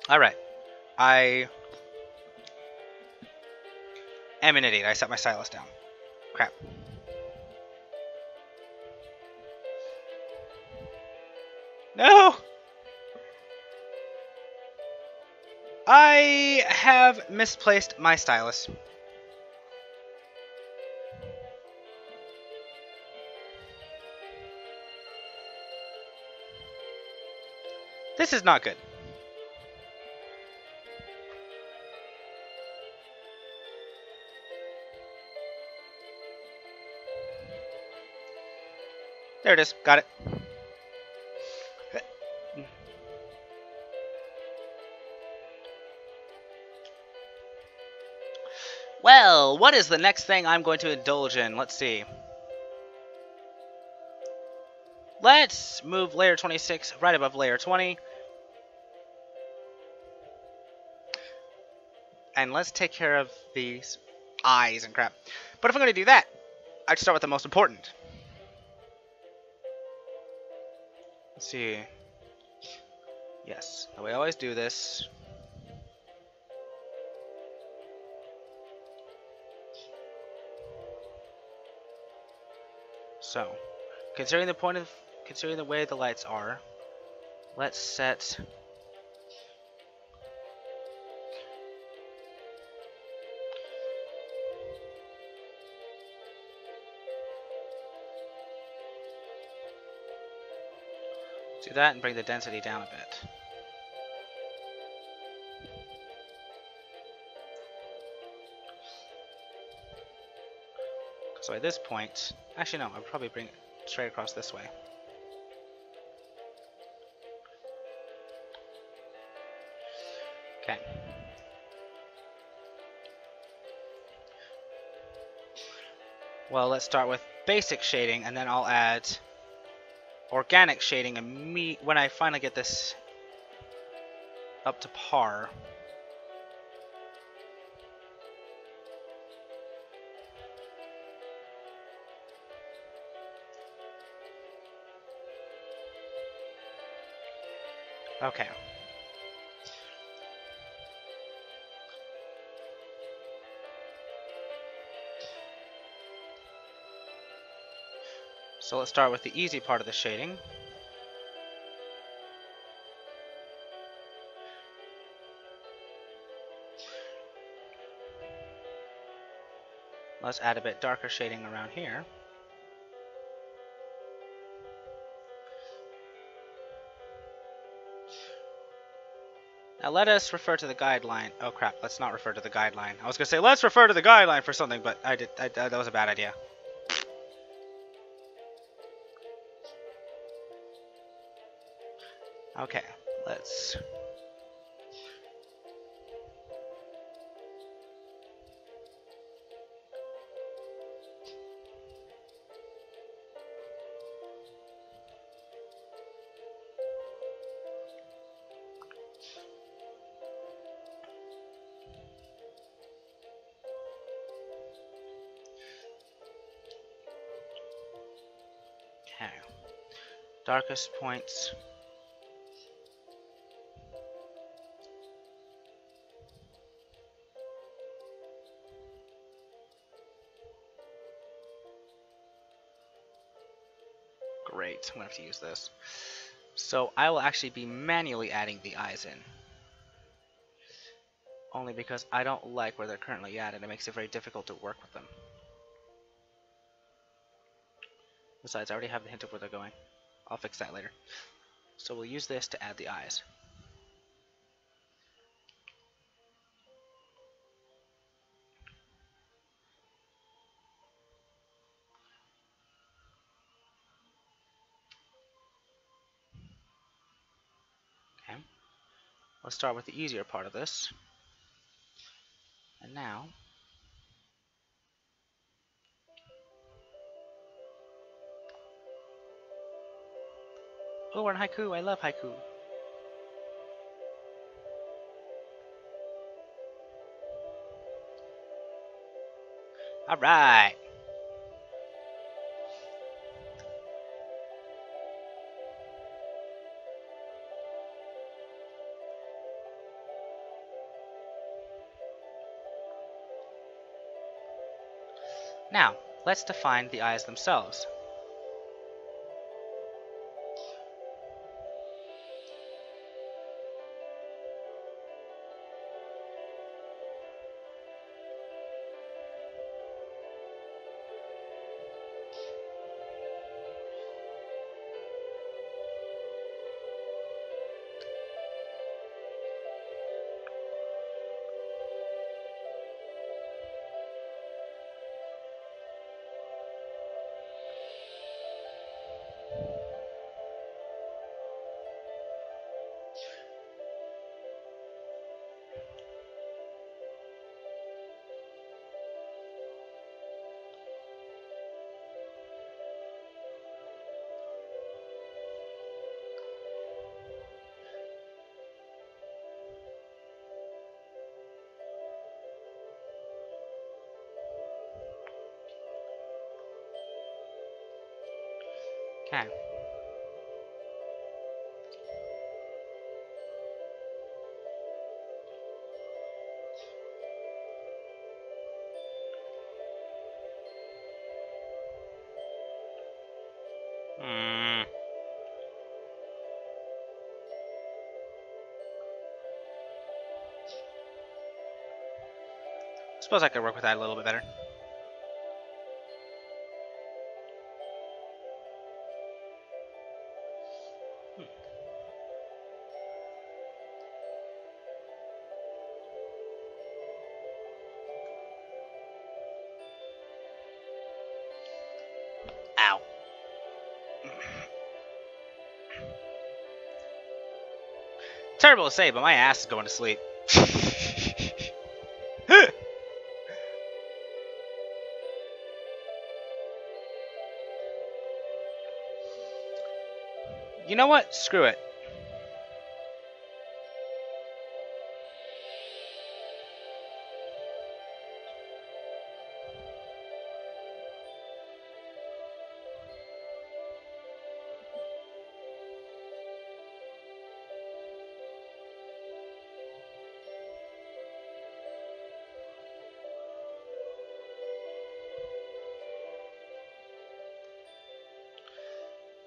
Alright. I am an idiot. I set my stylus down. Crap. No! I have misplaced my stylus. This is not good. There it is. Got it. Well, what is the next thing I'm going to indulge in? Let's see. Let's move layer 26 right above layer 20. And let's take care of these eyes and crap. But if I'm going to do that, I'd start with the most important. Let's see. Yes, we always do this. So, considering the way the lights are, let's set do that and bring the density down a bit. So at this point, actually no, I'll probably bring it straight across this way. Okay. Well, let's start with basic shading, and then I'll add organic shading when I finally get this up to par. Okay. So let's start with the easy part of the shading. Let's add a bit darker shading around here. Now let us refer to the guideline. Oh crap, let's not refer to the guideline. I was gonna say let's refer to the guideline for something, but that was a bad idea. Okay, let's... Okay. Darkest points. Great, I'm gonna have to use this. So I will actually be manually adding the eyes in. Only because I don't like where they're currently at and it makes it very difficult to work with them. Besides, I already have the hint of where they're going. I'll fix that later. So we'll use this to add the eyes. Okay. Let's start with the easier part of this. And now... Oh, we're in haiku. I love haiku. Alright. Now, let's define the eyes themselves. Okay. Suppose I could work with that a little bit better. Ow. Terrible to say, but my ass is going to sleep. You know what? Screw it.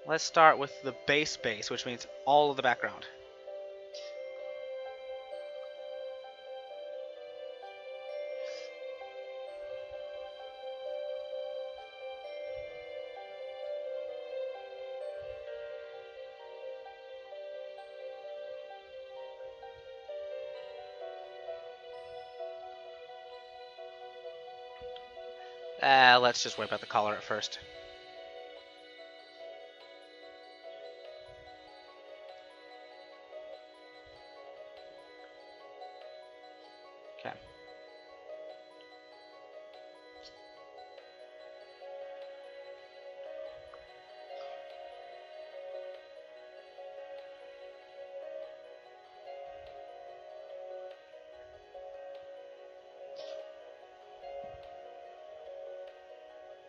Let's start with the base, which means all of the background. Let's just wipe out the collar at first. Okay.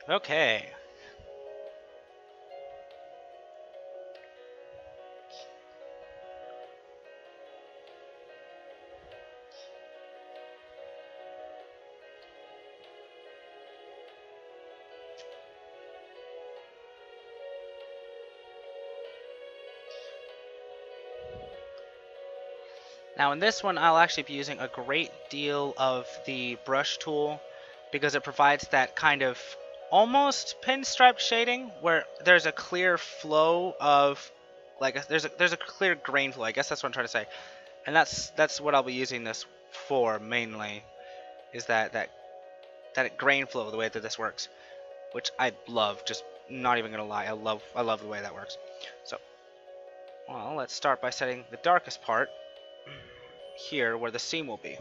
Okay. Now in this one, I'll actually be using a great deal of the brush tool because it provides that kind of almost pinstripe shading where there's a clear flow of, like, there's a clear grain flow. I guess that's what I'm trying to say, and that's what I'll be using this for mainly, is that grain flow, the way that this works, which I love. Just not even gonna lie, I love the way that works. So, well, let's start by setting the darkest part here where the seam will be.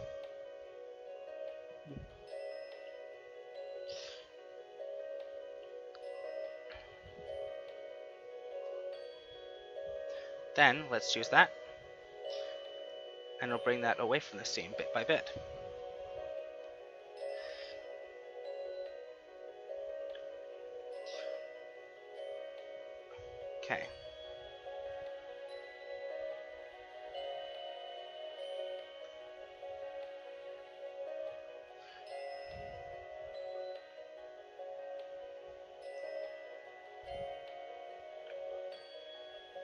Then let's choose that, and we'll bring that away from the seam bit by bit. Okay.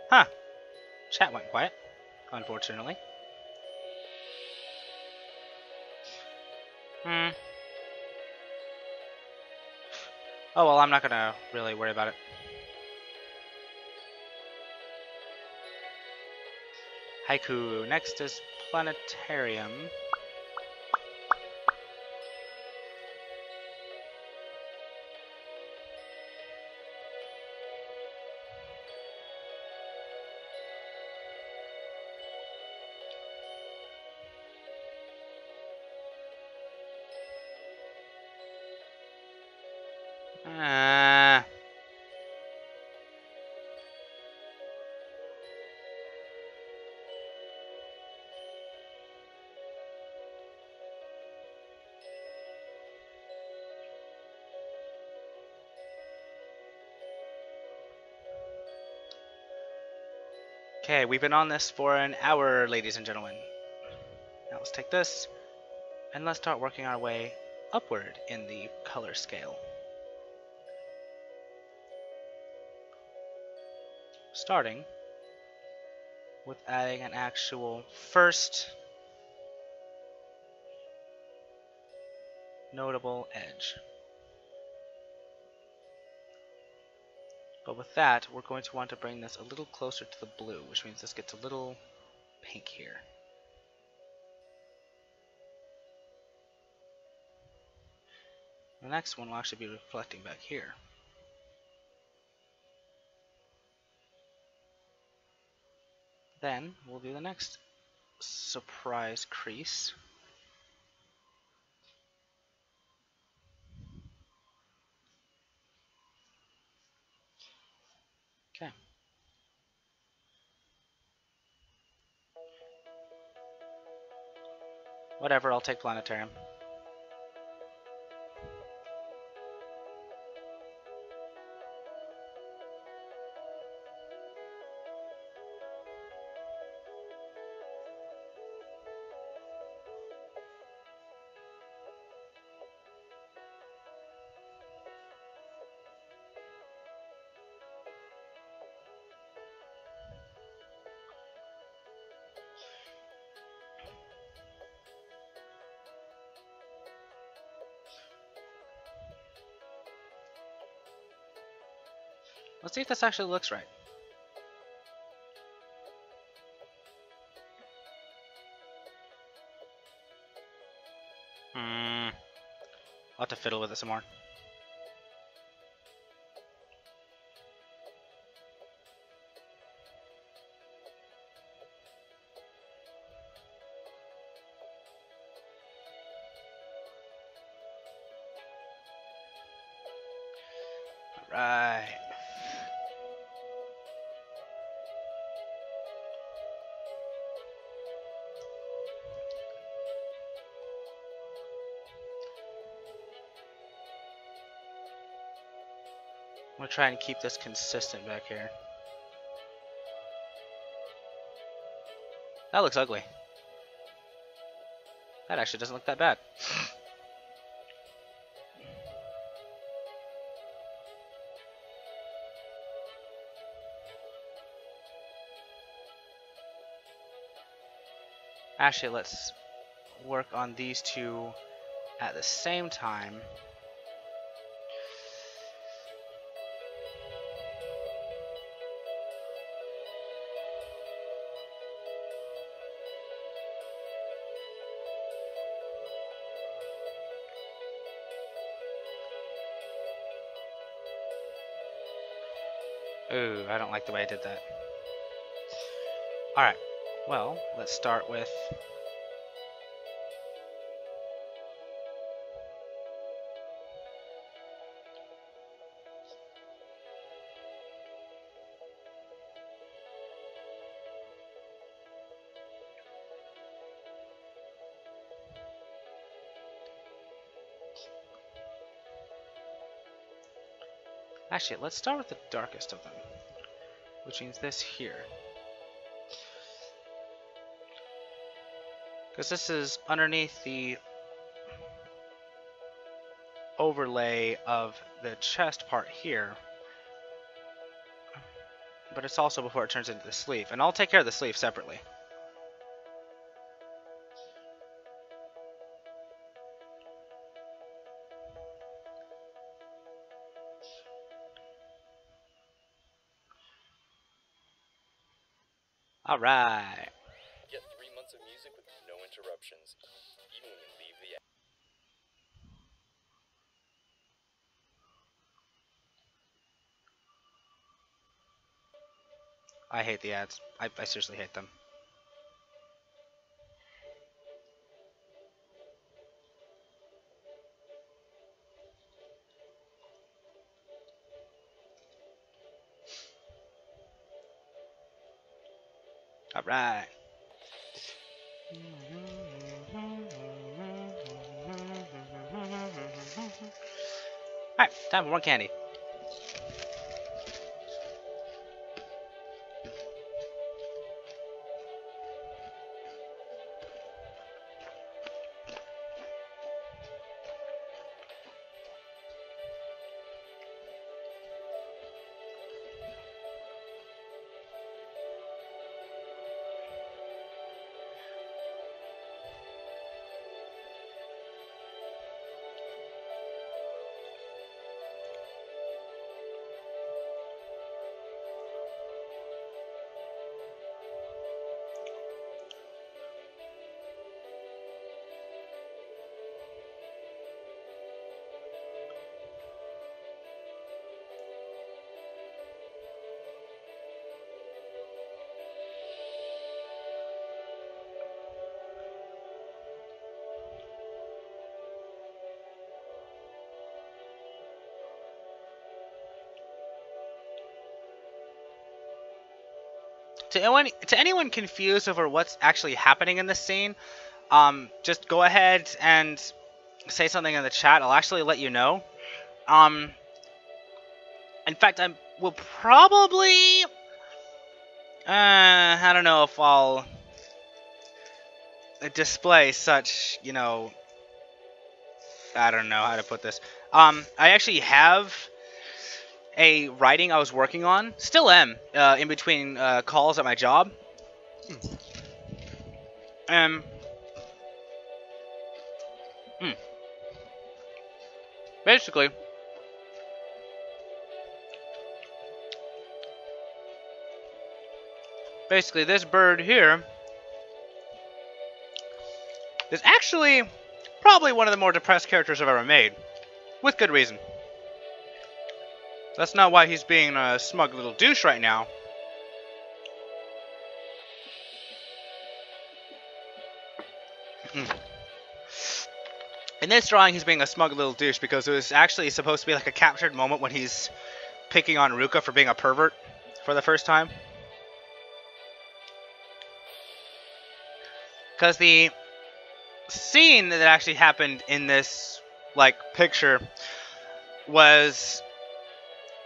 Huh. Chat went quiet, unfortunately. Hmm. Oh well, I'm not gonna really worry about it. Haiku. Next is planetarium. Uh, okay, we've been on this for an hour, ladies and gentlemen. Now let's take this, and let's start working our way upward in the color scale. Starting with adding an actual first notable edge. But with that, we're going to want to bring this a little closer to the blue, which means this gets a little pink here. The next one will actually be reflecting back here. Then we'll do the next surprise crease. Okay. Whatever, I'll take planetarium. Let's see if this actually looks right. I'll have to fiddle with it some more. Right. I'm gonna try and keep this consistent back here. That looks ugly. That actually doesn't look that bad. Actually, let's work on these two at the same time. Ooh, I don't like the way I did that. Alright, well, let's start with... Actually, let's start with the darkest of them, which means this here. Because this is underneath the overlay of the chest part here, but it's also before it turns into the sleeve, and I'll take care of the sleeve separately. All right. Get 3 months of music with no interruptions, even when you leave the app. I hate the ads. I seriously hate them. All right. All right, time for one candy. To anyone confused over what's actually happening in this scene, just go ahead and say something in the chat. I'll actually let you know. In fact, I will probably... I don't know if I'll display such, you know... I don't know how to put this. I actually have a writing I was working on. Still am, in between calls at my job. Um... Basically... Basically, this bird here is actually probably one of the more depressed characters I've ever made. With good reason. That's not why he's being a smug little douche right now. In this drawing, he's being a smug little douche because it was actually supposed to be like a captured moment when he's picking on Ruka for being a pervert for the first time. Because the scene that actually happened in this, like, picture was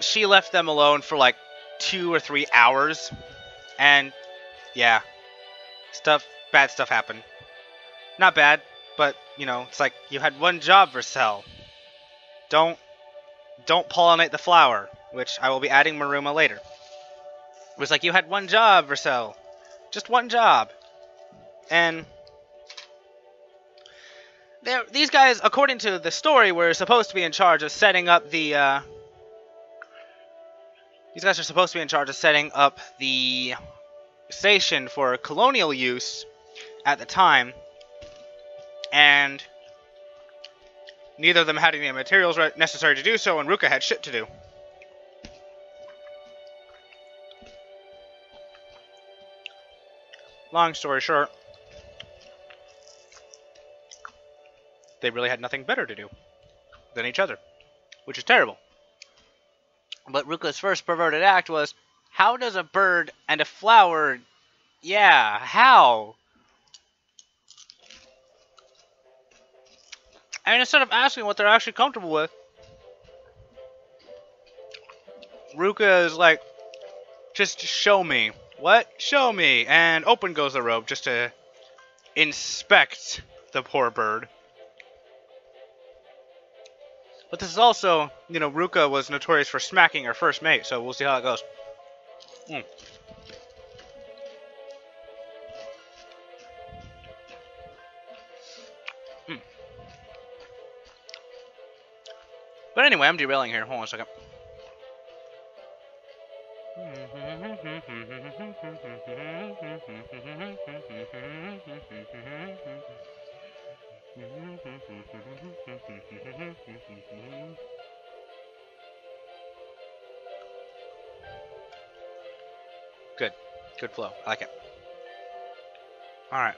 she left them alone for like 2 or 3 hours, and yeah, bad stuff happened. Not bad, but you know, it's like you had one job, Vercel. Don't pollinate the flower, which I will be adding Maruma later. It was like you had one job, Vercel, just one job, and these guys, according to the story, were supposed to be in charge of setting up the. These guys are supposed to be in charge of setting up the station for colonial use at the time, and neither of them had any materials necessary to do so, and Ruka had shit to do. Long story short, they really had nothing better to do than each other, which is terrible. But Ruka's first perverted act was, how does a bird and a flower... Yeah, how? And instead of asking what they're actually comfortable with, Ruka is like, just show me. What? Show me. And open goes the rope just to inspect the poor bird. But this is also, you know, Ruka was notorious for smacking her first mate, so we'll see how it goes. But anyway, I'm derailing here. Hold on a second. Good. Good flow. I like it. Alright.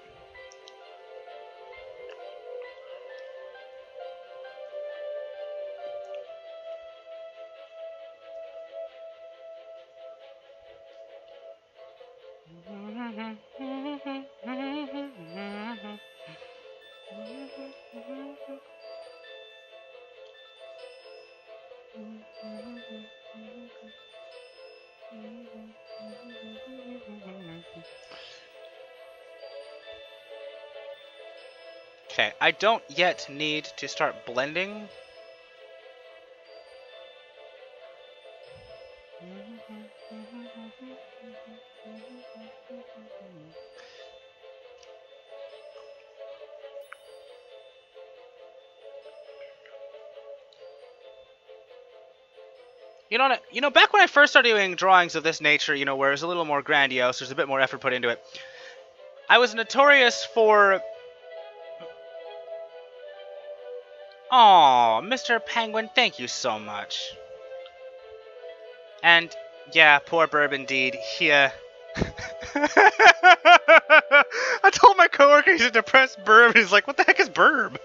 Okay, I don't yet need to start blending. You know, back when I first started doing drawings of this nature, you know, where it's a little more grandiose, there's a bit more effort put into it, I was notorious for... Aw, Mr. Penguin, thank you so much. And, yeah, poor Burb indeed. He, I told my coworker he's a depressed Burb, and he's like, what the heck is Burb?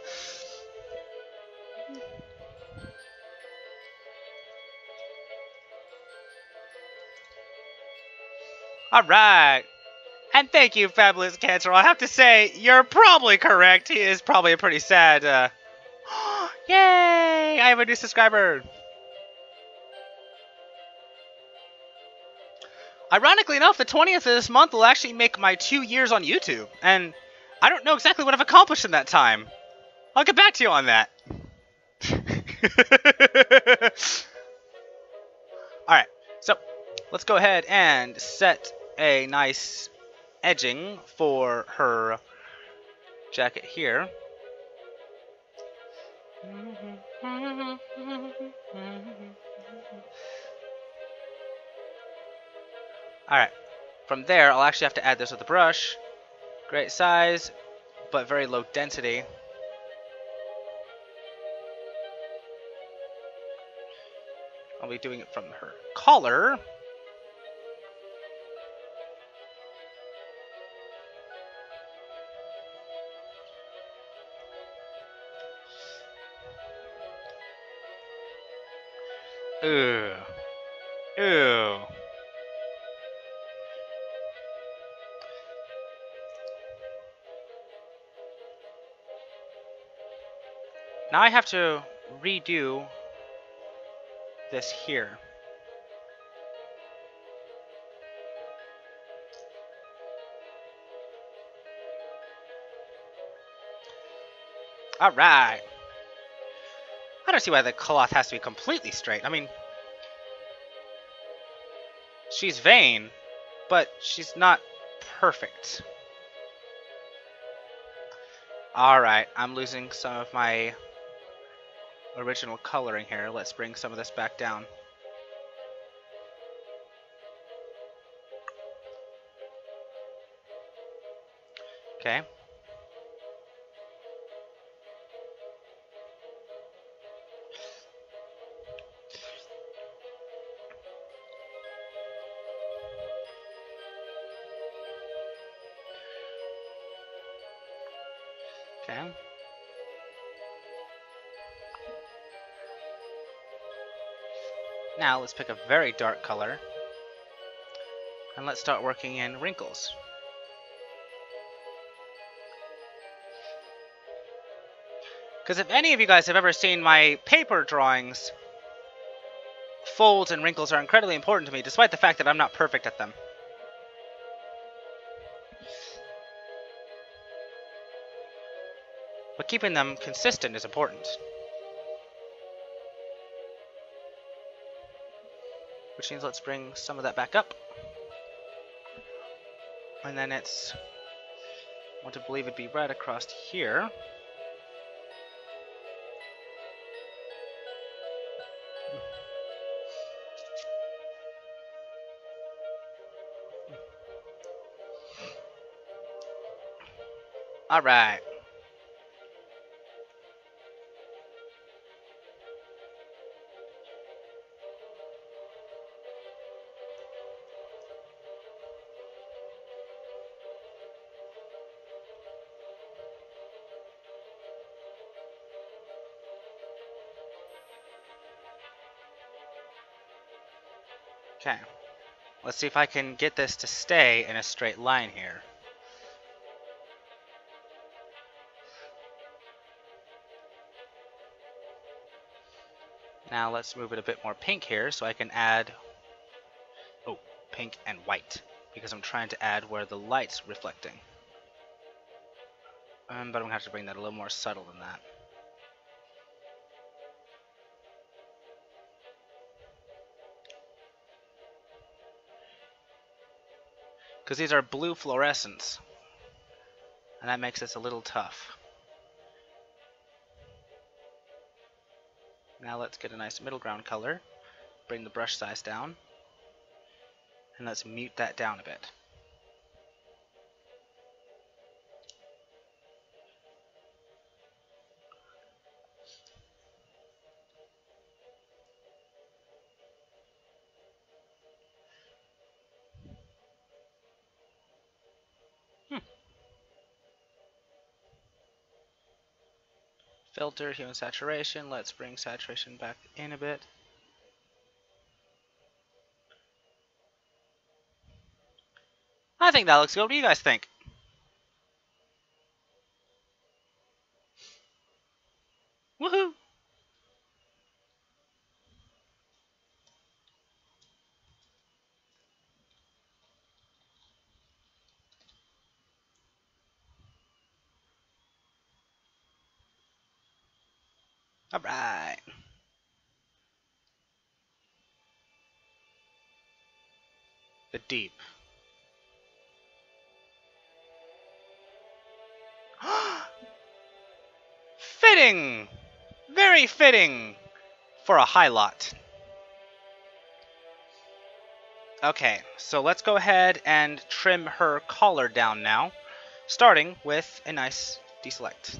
Alright. And thank you, Fabulous Cancer. I have to say, you're probably correct. He is probably a pretty sad. Yay! I have a new subscriber. Ironically enough, the 20th of this month will actually make my 2 years on YouTube, and I don't know exactly what I've accomplished in that time. I'll get back to you on that. Alright, so let's go ahead and set a nice edging for her jacket here. Alright, from there I'll actually have to add this with a brush. Great size, but very low density. I'll be doing it from her collar. Ew. Ew. Now I have to redo this here. Alright. I don't see why the cloth has to be completely straight. I mean, she's vain, but she's not perfect. Alright, I'm losing some of my original coloring here. Let's bring some of this back down. Okay. Okay. Now let's pick a very dark color and let's start working in wrinkles. Because if any of you guys have ever seen my paper drawings, folds and wrinkles are incredibly important to me, despite the fact that I'm not perfect at them. But keeping them consistent is important. Which means let's bring some of that back up. And then it's, I want to believe it'd be right across here. Alright. Okay. Let's see if I can get this to stay in a straight line here. Now let's move it a bit more pink here so I can add, oh, pink and white, because I'm trying to add where the light's reflecting. But I'm going to have to bring that a little more subtle than that. Because these are blue fluorescents, and that makes this a little tough. Now let's get a nice middle ground color, bring the brush size down, and let's mute that down a bit. Filter, hue and saturation, let's bring saturation back in a bit. I think that looks good. What do you guys think? Woohoo! Alright. The deep. Fitting! Very fitting for a highlight. Okay, so let's go ahead and trim her collar down now, starting with a nice deselect.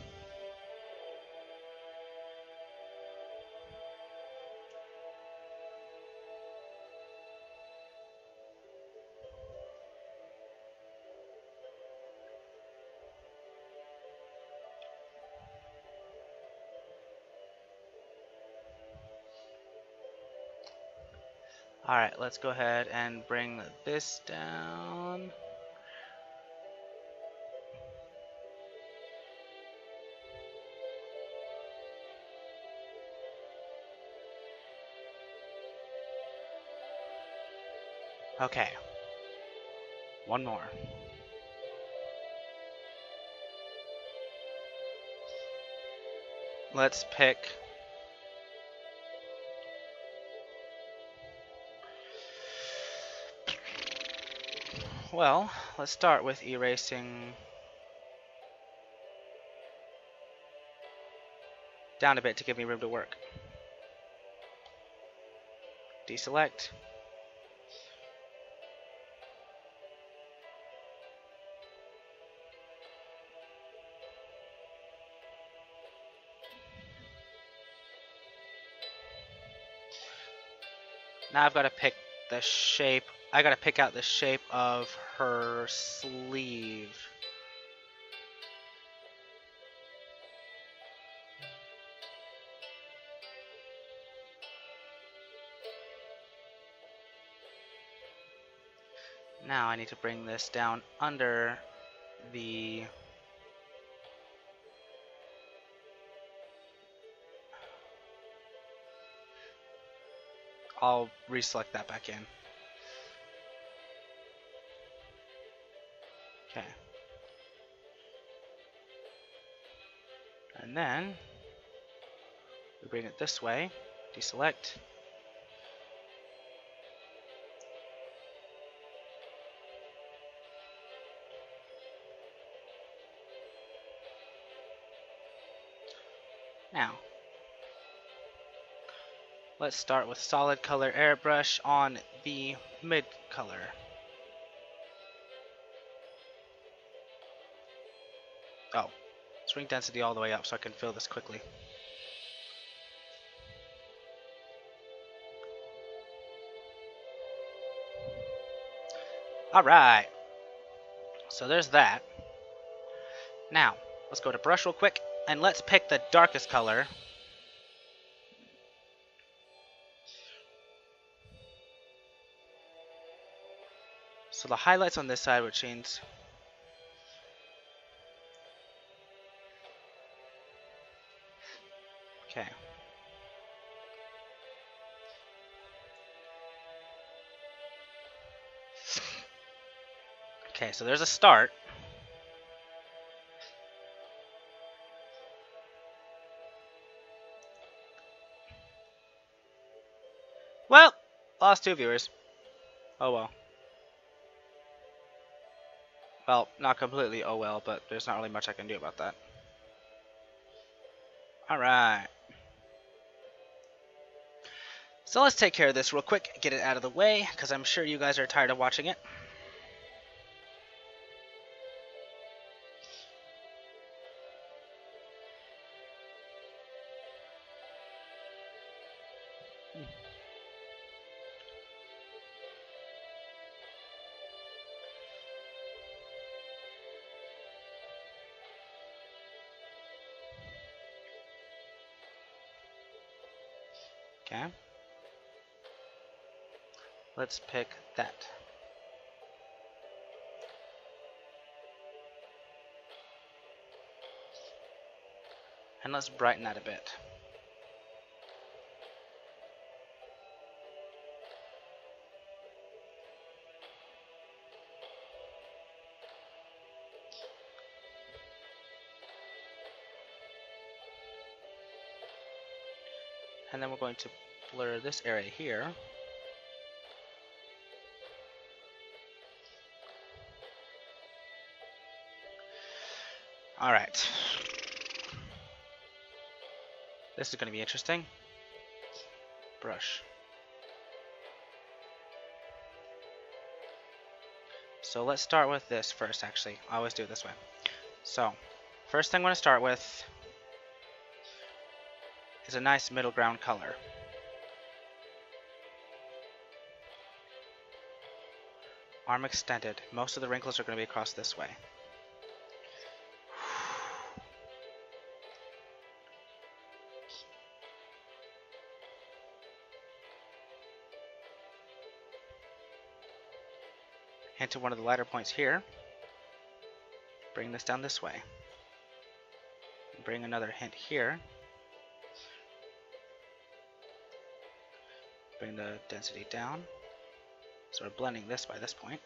Alright, let's go ahead and bring this down. Okay. One more. Let's pick... Well, let's start with erasing down a bit to give me room to work. Deselect. Now I've got to pick the shape. I got to pick out the shape of her sleeve. Now I need to bring this down under the... I'll reselect that back in. Okay. And then we bring it this way, deselect. Now, let's start with solid color airbrush on the mid color. Oh, let's bring density all the way up so I can fill this quickly. Alright, so there's that. Now, let's go to brush real quick and let's pick the darkest color. So the highlights on this side would change. Okay. Okay, so there's a start. Well, lost 2 viewers. Oh well. Well, not completely oh well, but there's not really much I can do about that. Alright. So let's take care of this real quick, get it out of the way, because I'm sure you guys are tired of watching it. Okay. Let's pick that. And let's brighten that a bit. And then we're going to blur this area here. Alright. This is going to be interesting. Brush. So let's start with this first, actually. I always do it this way. So, first thing I'm going to start with is a nice middle ground color. Arm extended. Most of the wrinkles are going to be across this way. Into one of the lighter points here. Bring this down this way. Bring another hint here. Bring the density down. So we're blending this by this point.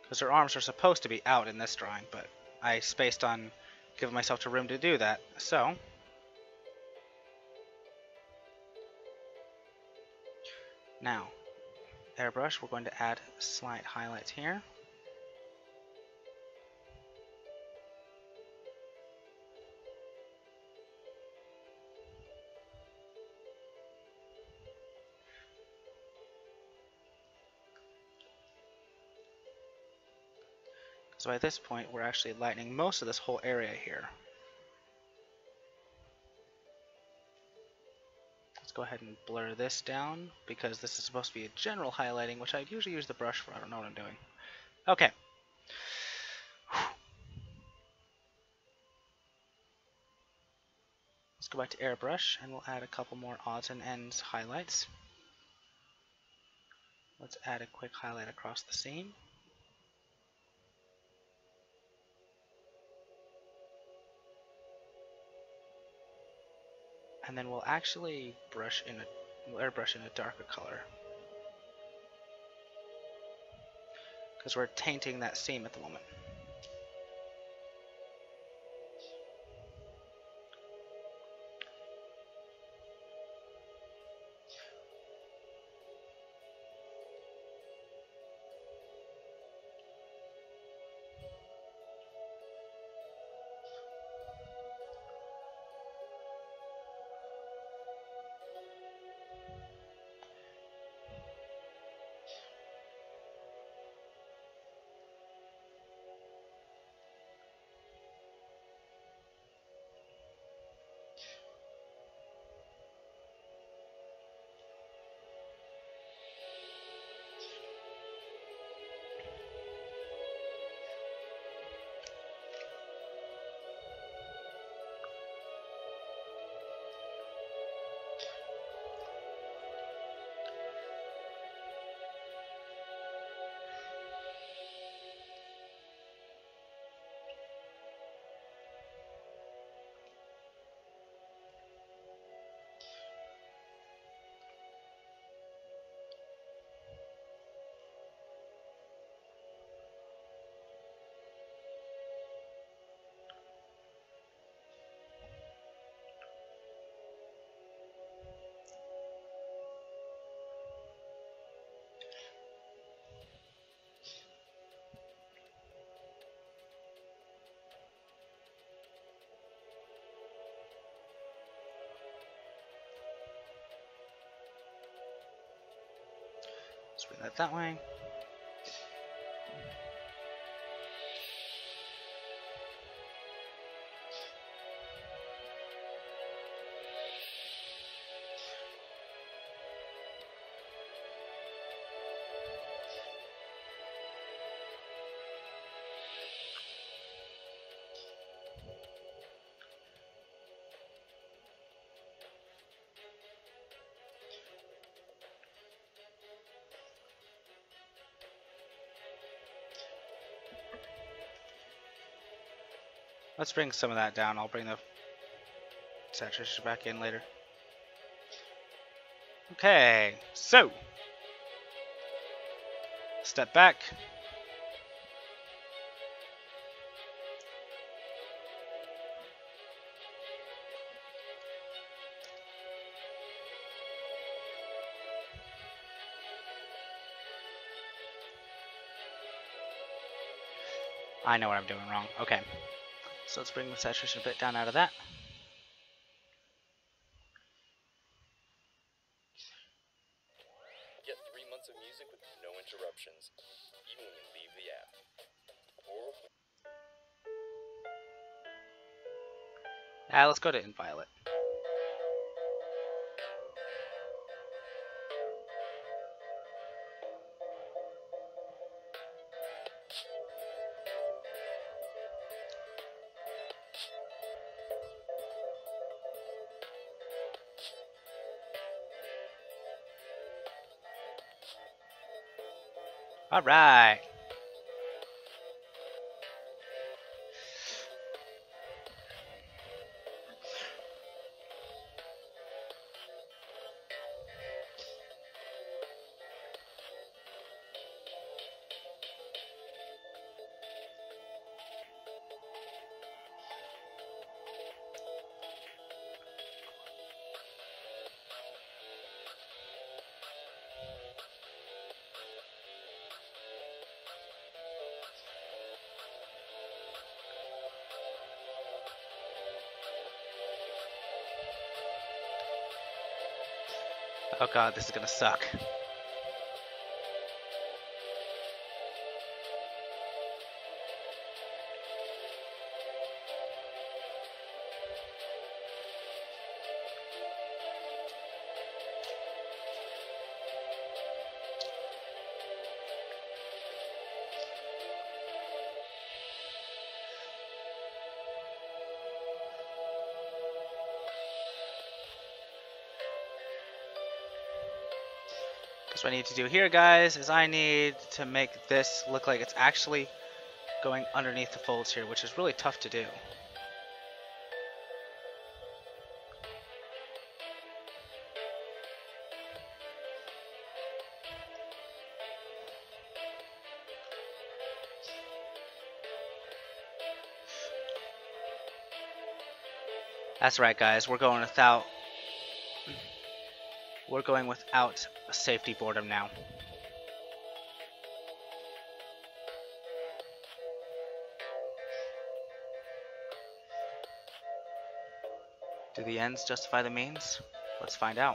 Because her arms are supposed to be out in this drawing, but I spaced on giving myself the room to do that. So now, airbrush, we're going to add slight highlights here. So at this point, we're actually lightening most of this whole area here. Let's go ahead and blur this down, because this is supposed to be a general highlighting, which I usually use the brush for. I don't know what I'm doing. Okay. Let's go back to airbrush, and we'll add a couple more odds and ends highlights. Let's add a quick highlight across the seam. And then we'll actually airbrush in a darker color, because we're tainting that seam at the moment. Let's bring that way. Let's bring some of that down. I'll bring the saturation back in later. Okay, so step back. I know what I'm doing wrong. Okay, so let's bring the saturation a bit down out of that. Get 3 months of music with no interruptions, even when you leave the app. Or Let's go to Inviolet. All right. Oh god, this is gonna suck. So what I need to do here, guys, is I need to make this look like it's actually going underneath the folds here, which is really tough to do. That's right, guys. We're going without a safety boredom now. Do the ends justify the means? Let's find out.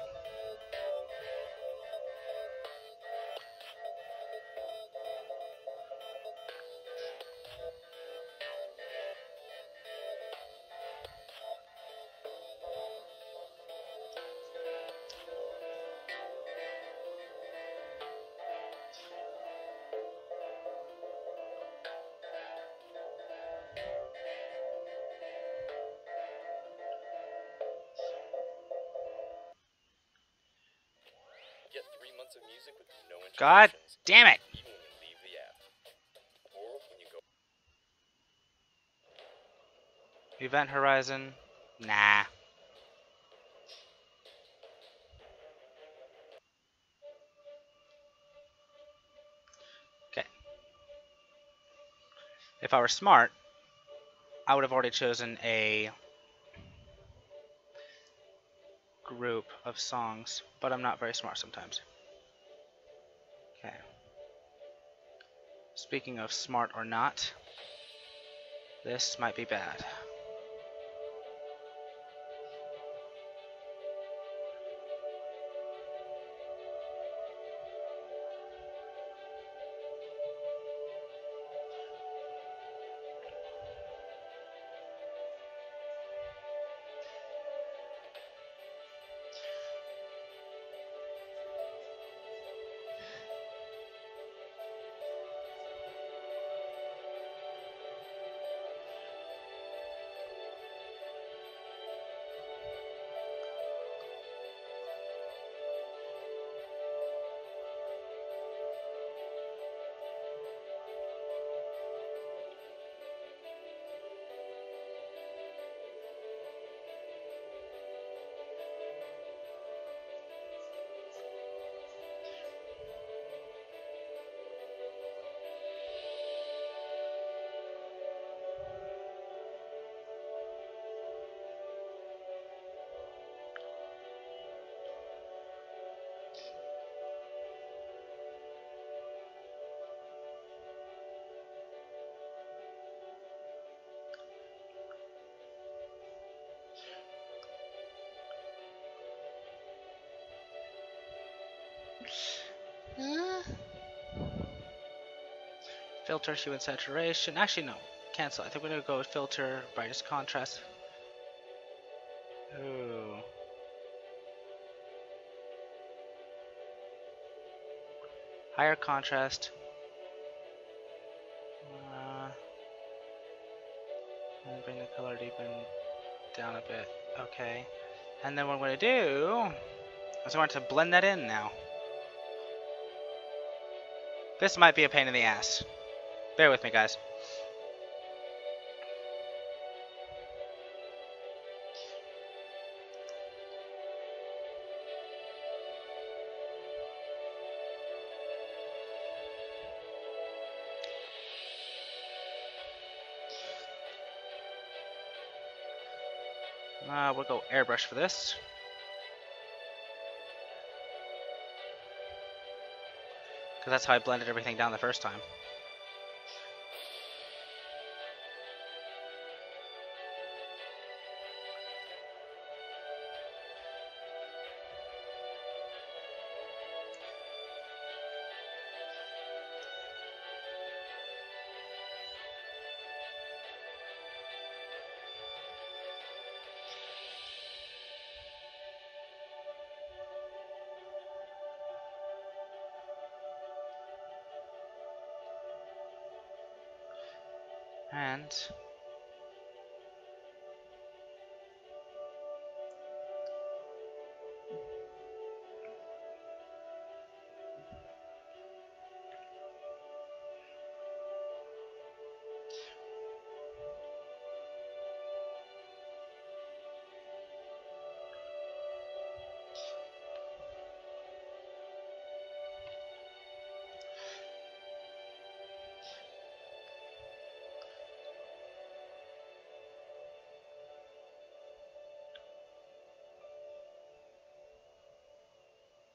get 3 months of music with no God interruptions, damn it! even when you leave the app. Or when you go. Event Horizon? Nah. Okay. If I were smart, I would have already chosen a group of songs, but I'm not very smart sometimes. Okay. Speaking of smart or not, this might be bad. Uh, filter hue and saturation. Actually, no. Cancel. I think we're gonna go with filter, brightness, contrast. Ooh. Higher contrast. And bring the color deepen down a bit. Okay. And then what I'm gonna do is I want to blend that in now. This might be a pain in the ass. Bear with me, guys. We'll go airbrush for this. Because that's how I blended everything down the first time. And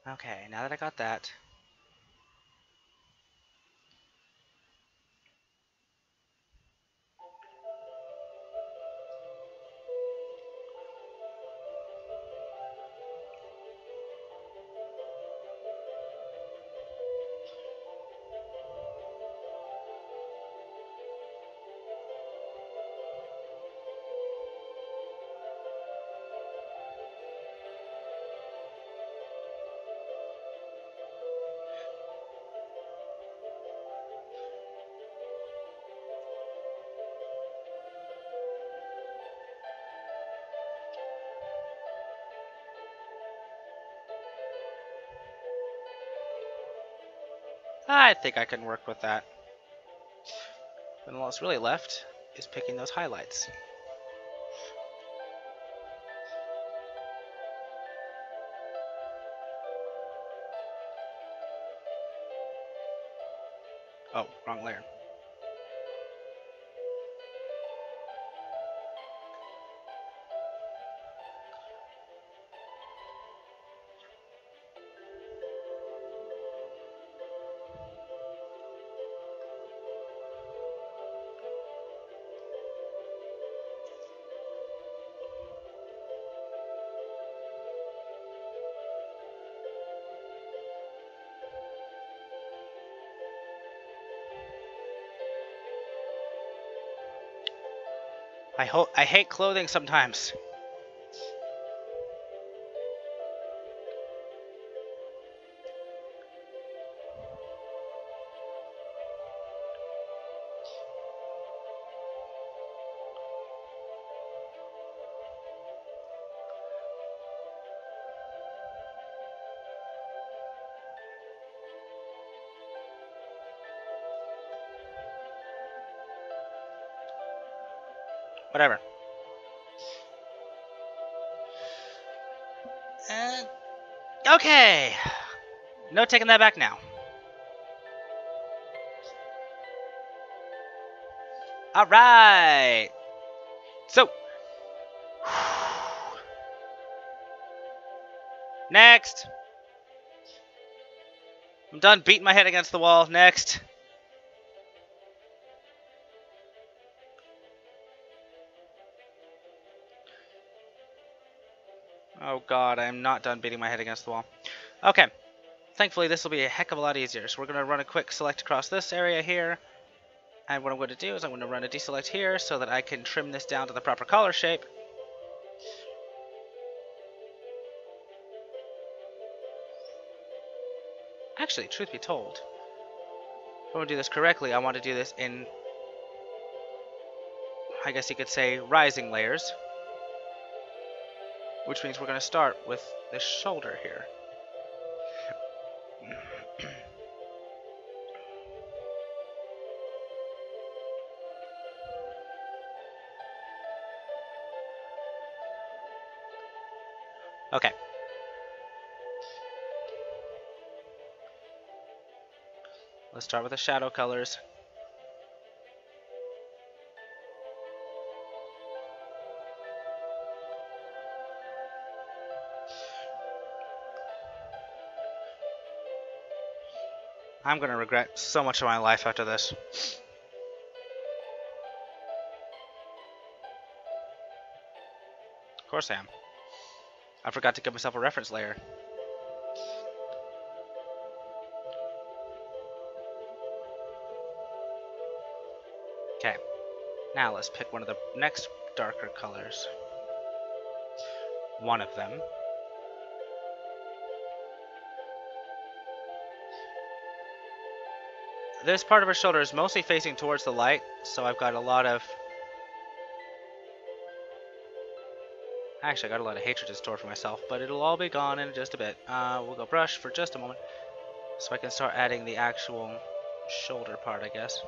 okay, now that I got that. I think I can work with that. And all that's really left is picking those highlights. Oh, wrong layer. I hate clothing sometimes. Whatever. Uh, okay. No taking that back now. All right. So, next. I'm done beating my head against the wall. Next. Oh god, I am not done beating my head against the wall. Okay. Thankfully, this will be a heck of a lot easier. So we're going to run a quick select across this area here. And what I'm going to do is I'm going to run a deselect here so that I can trim this down to the proper collar shape. Actually, truth be told, if I want to do this correctly, I want to do this in, I guess you could say, rising layers. Which means we're going to start with this shoulder here. Okay. Let's start with the shadow colors. I'm going to regret so much of my life after this. Of course I am. I forgot to give myself a reference layer. Okay. Now let's pick one of the next darker colors. One of them. This part of her shoulder is mostly facing towards the light, so I've got a lot of... Actually, I got a lot of hatred in store for myself, but it'll all be gone in just a bit. We'll go brush for just a moment, so I can start adding the actual shoulder part, I guess.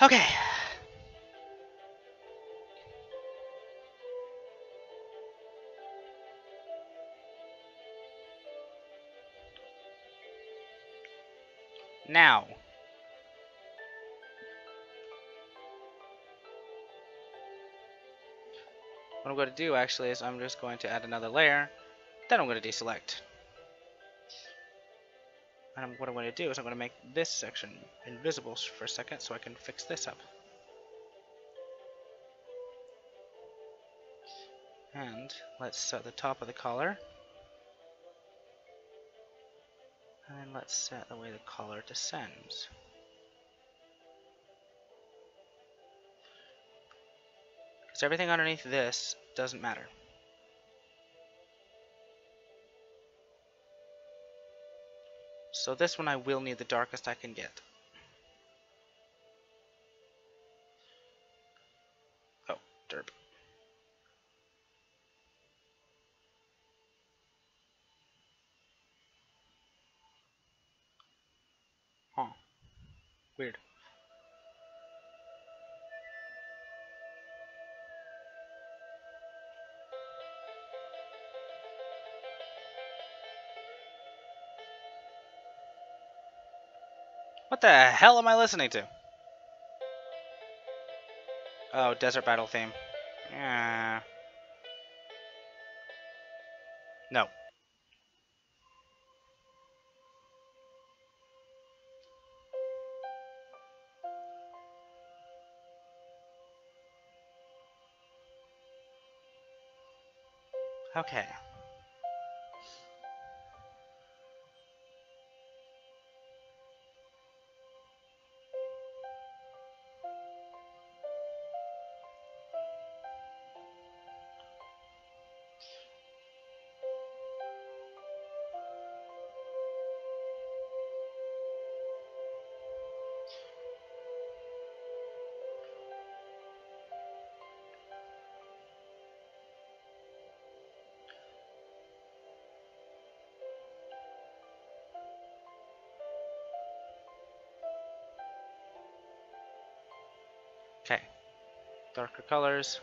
Okay. Now, what I'm going to do actually is I'm just going to add another layer, then I'm going to deselect. And what I'm going to do is I'm going to make this section invisible for a second so I can fix this up. And let's set the top of the collar. And then let's set the way the collar descends. Because everything underneath this doesn't matter. So this one I will need the darkest I can get. Oh, derp. Huh. Weird. What the hell am I listening to? Oh, desert battle theme. Yeah. No. Okay. Okay. Darker colors.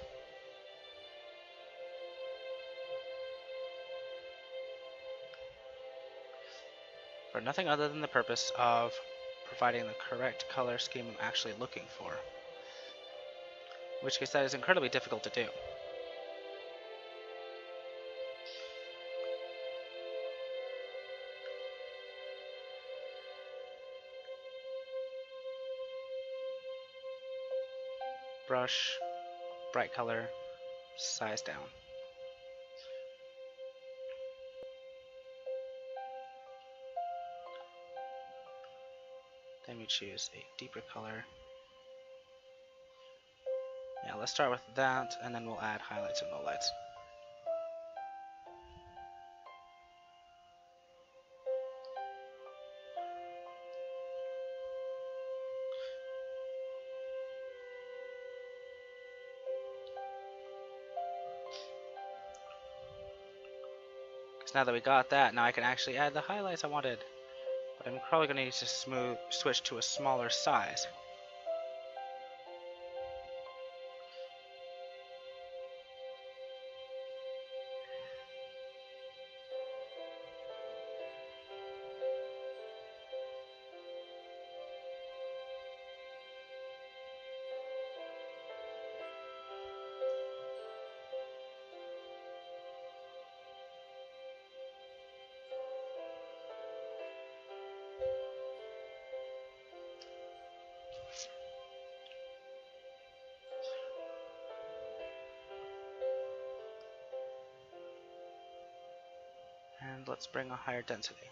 For nothing other than the purpose of providing the correct color scheme I'm actually looking for. In which case that is incredibly difficult to do. Brush, bright color, size down. Then we choose a deeper color. Yeah, let's start with that, and then we'll add highlights and lowlights. Because now that we got that, now I can actually add the highlights I wanted. But I'm probably going to need to switch to a smaller size. And let's bring a higher density.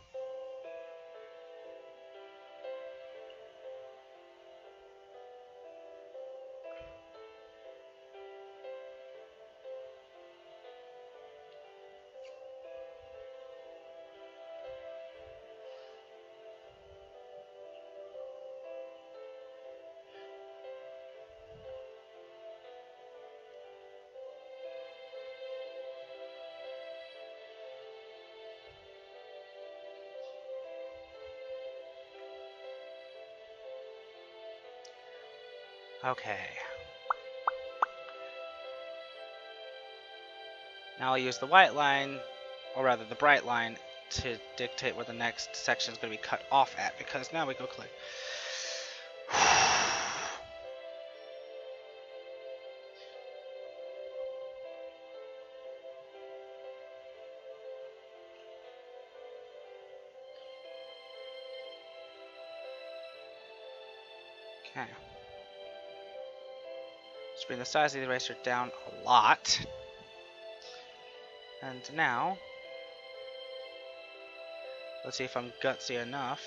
Okay. Now I'll use the white line, or rather the bright line, to dictate where the next section is going to be cut off at, because now we go click. Okay. Let's bring the size of the eraser down a lot. And now, let's see if I'm gutsy enough.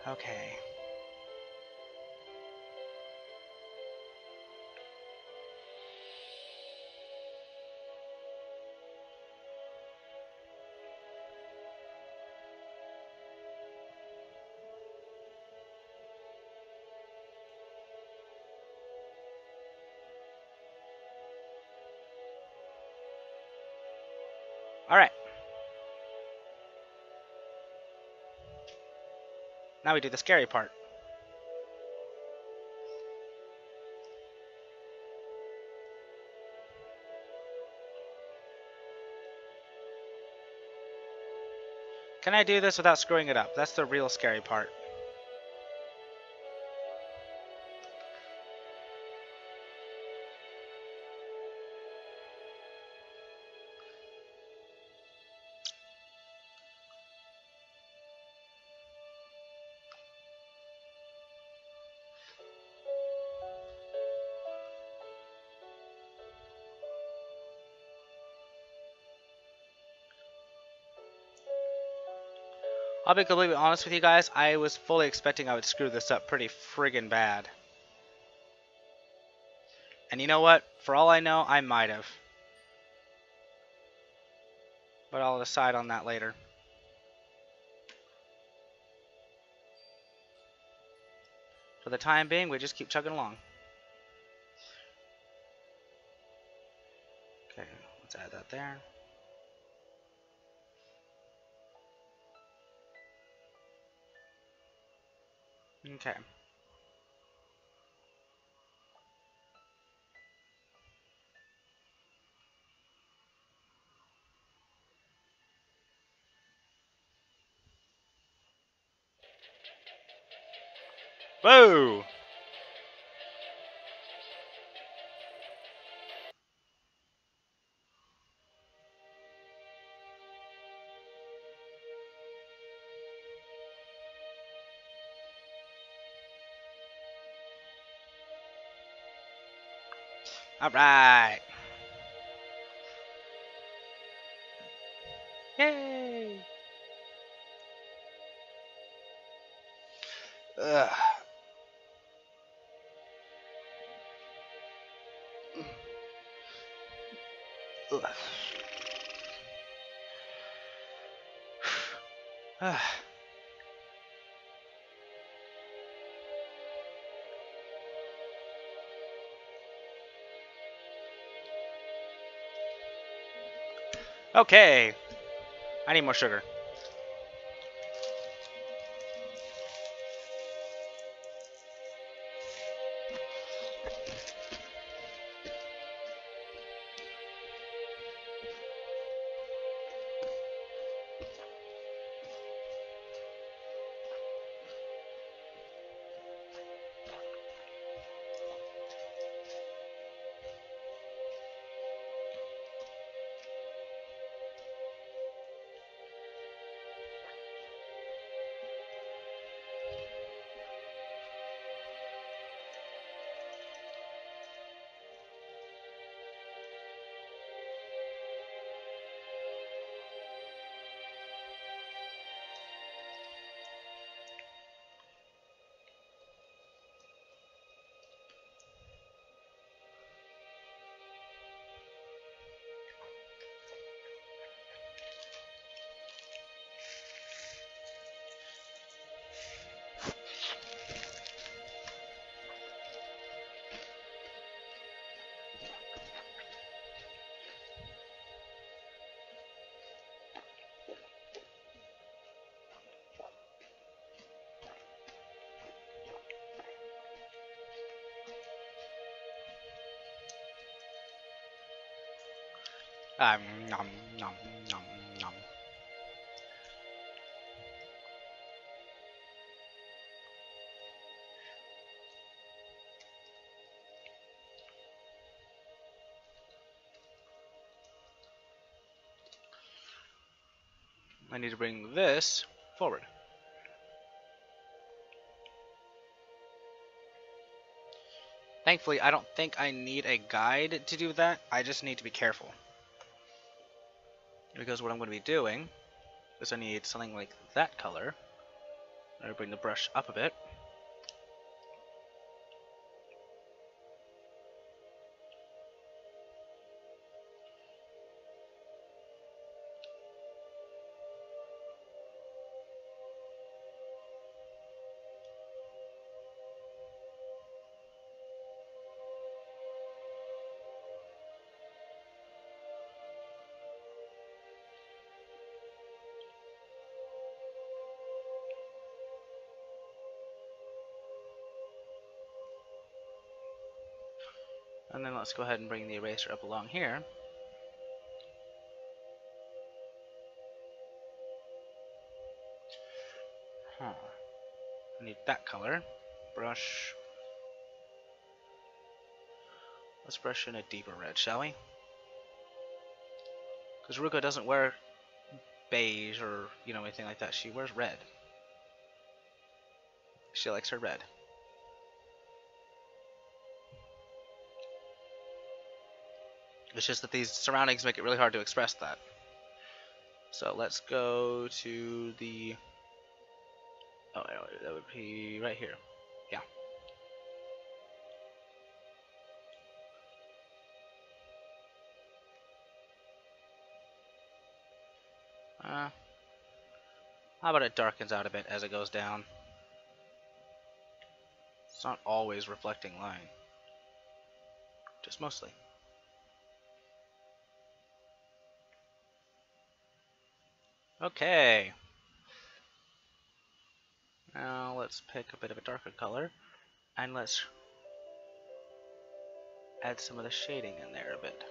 Okay. Alright. Now we do the scary part. Can I do this without screwing it up? That's the real scary part. I'll be completely honest with you guys, I was fully expecting I would screw this up pretty friggin' bad. And you know what? For all I know, I might have. But I'll decide on that later. For the time being, we just keep chugging along. Okay, let's add that there. Okay. Whoa! Alright! Yay! Ugh. Ugh. Okay. I need more sugar. Nom, nom, nom, nom. I need to bring this forward. Thankfully, I don't think I need a guide to do that. I just need to be careful. Because what I'm going to be doing is I need something like that color. I'm going to bring the brush up a bit. And then let's go ahead and bring the eraser up along here. Huh. I need that color. Brush. Let's brush in a deeper red, shall we? Because Ruka doesn't wear beige or, anything like that. She wears red. She likes her red. It's just that these surroundings make it really hard to express that. So let's go to the... Oh, that would be right here. Yeah. How about it darkens out a bit as it goes down? It's not always reflecting line. Just mostly. Okay. Now let's pick a bit of a darker color. And let's add some of the shading in there a bit.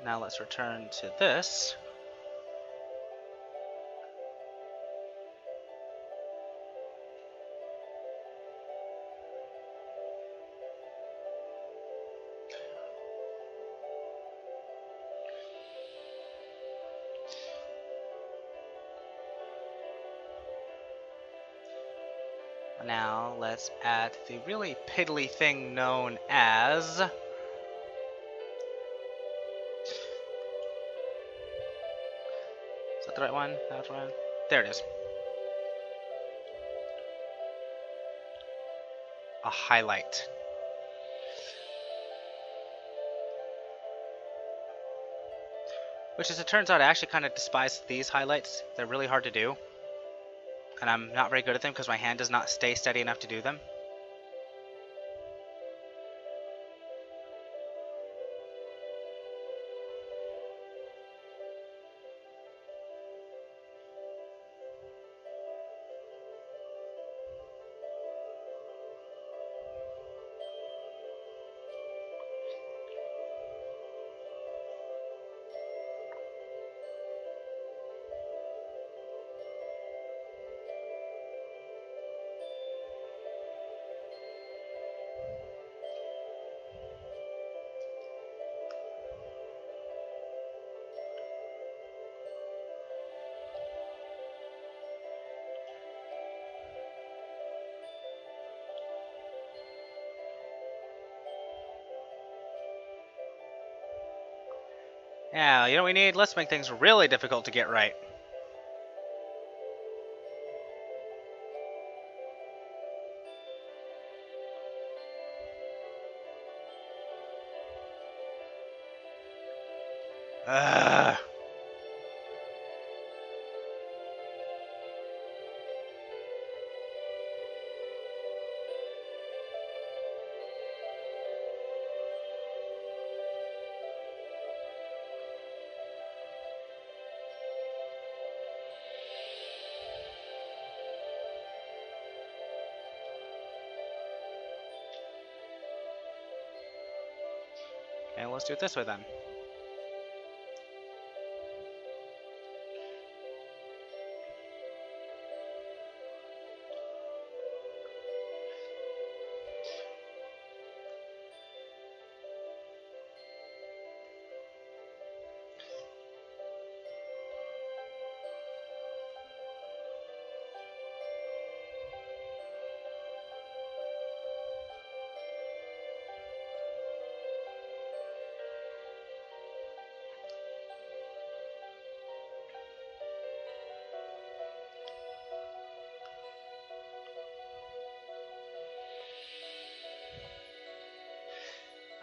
Now let's return to this. Now let's add the really piddly thing known as... Is that the right one? That's one. There it is. A highlight. Which, as it turns out, I actually kind of despise these highlights. They're really hard to do. And I'm not very good at them because my hand does not stay steady enough to do them. Yeah, you know what we need? Let's make things really difficult to get right. Ugh. Okay, let's do it this way then.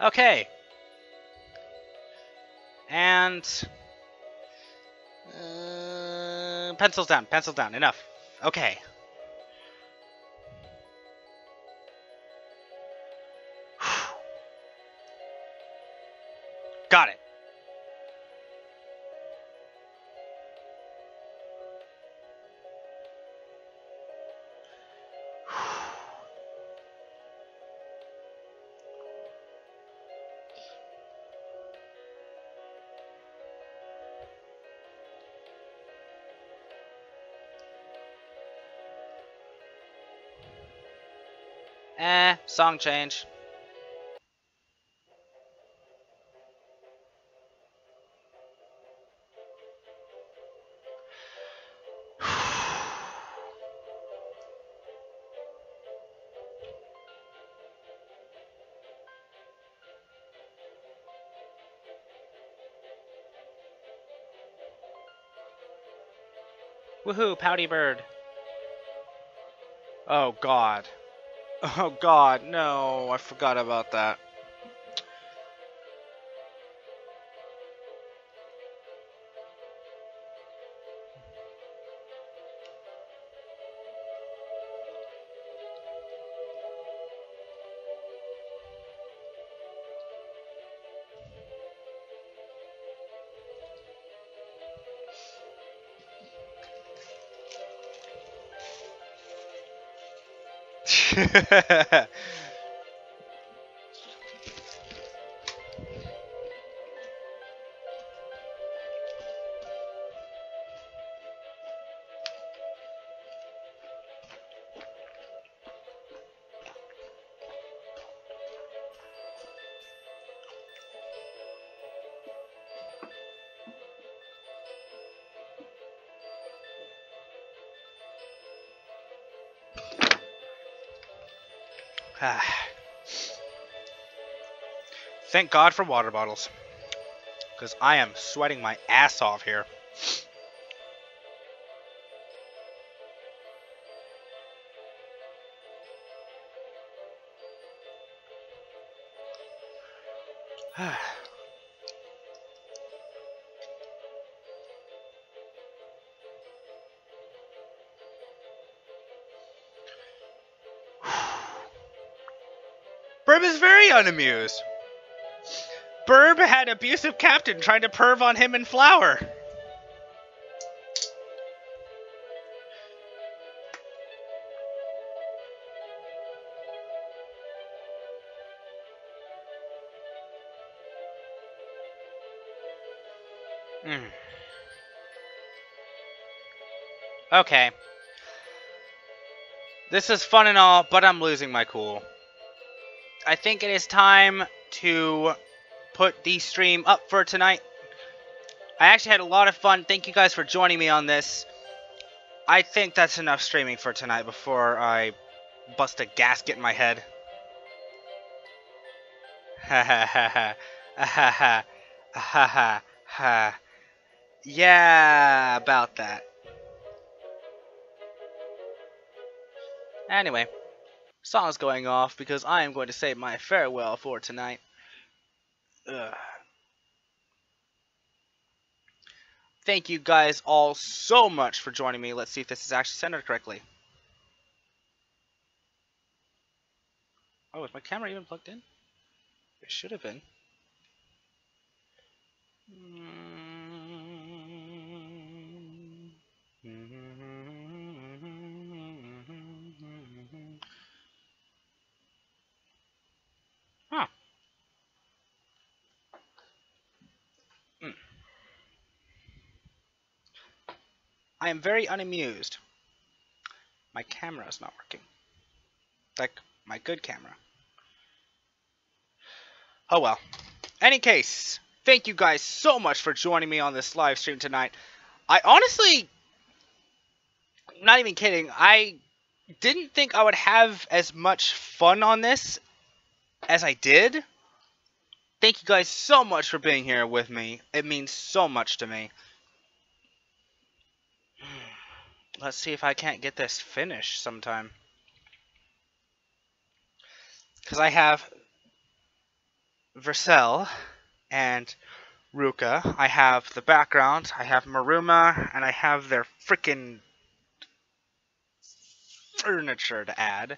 Okay. And... pencils down, enough. Okay. Got it. Song change. Woohoo, Pouty Bird. Oh god. Oh god, no, I forgot about that. Thank God for water bottles. Because I am sweating my ass off here. Burb is very unamused. Burb had abusive captain trying to perv on him and Flower. Okay. This is fun and all, but I'm losing my cool. I think it is time to put the stream up for tonight. I actually had a lot of fun. Thank you guys for joining me on this. I think that's enough streaming for tonight before I bust a gasket in my head. Ha ha ha ha. Ha ha ha ha ha. Yeah, about that. Anyway, song's going off because I am going to say my farewell for tonight. Ugh. Thank you guys all so much for joining me. Let's see if this is actually centered correctly. Oh, is my camera even plugged in? It should have been. Huh. I am very unamused. My camera is not working. Like, my good camera. Oh well. Any case, thank you guys so much for joining me on this live stream tonight. I honestly, not even kidding, I didn't think I would have as much fun on this as I did. Thank you guys so much for being here with me. It means so much to me. Let's see if I can't get this finished sometime. Because I have Vercel and Ruka. I have the background. I have Maruma. And I have their freaking furniture to add.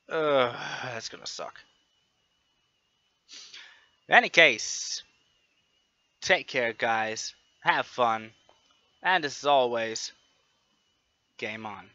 Ugh, that's gonna suck. In any case, take care, guys. Have fun. And as always, game on.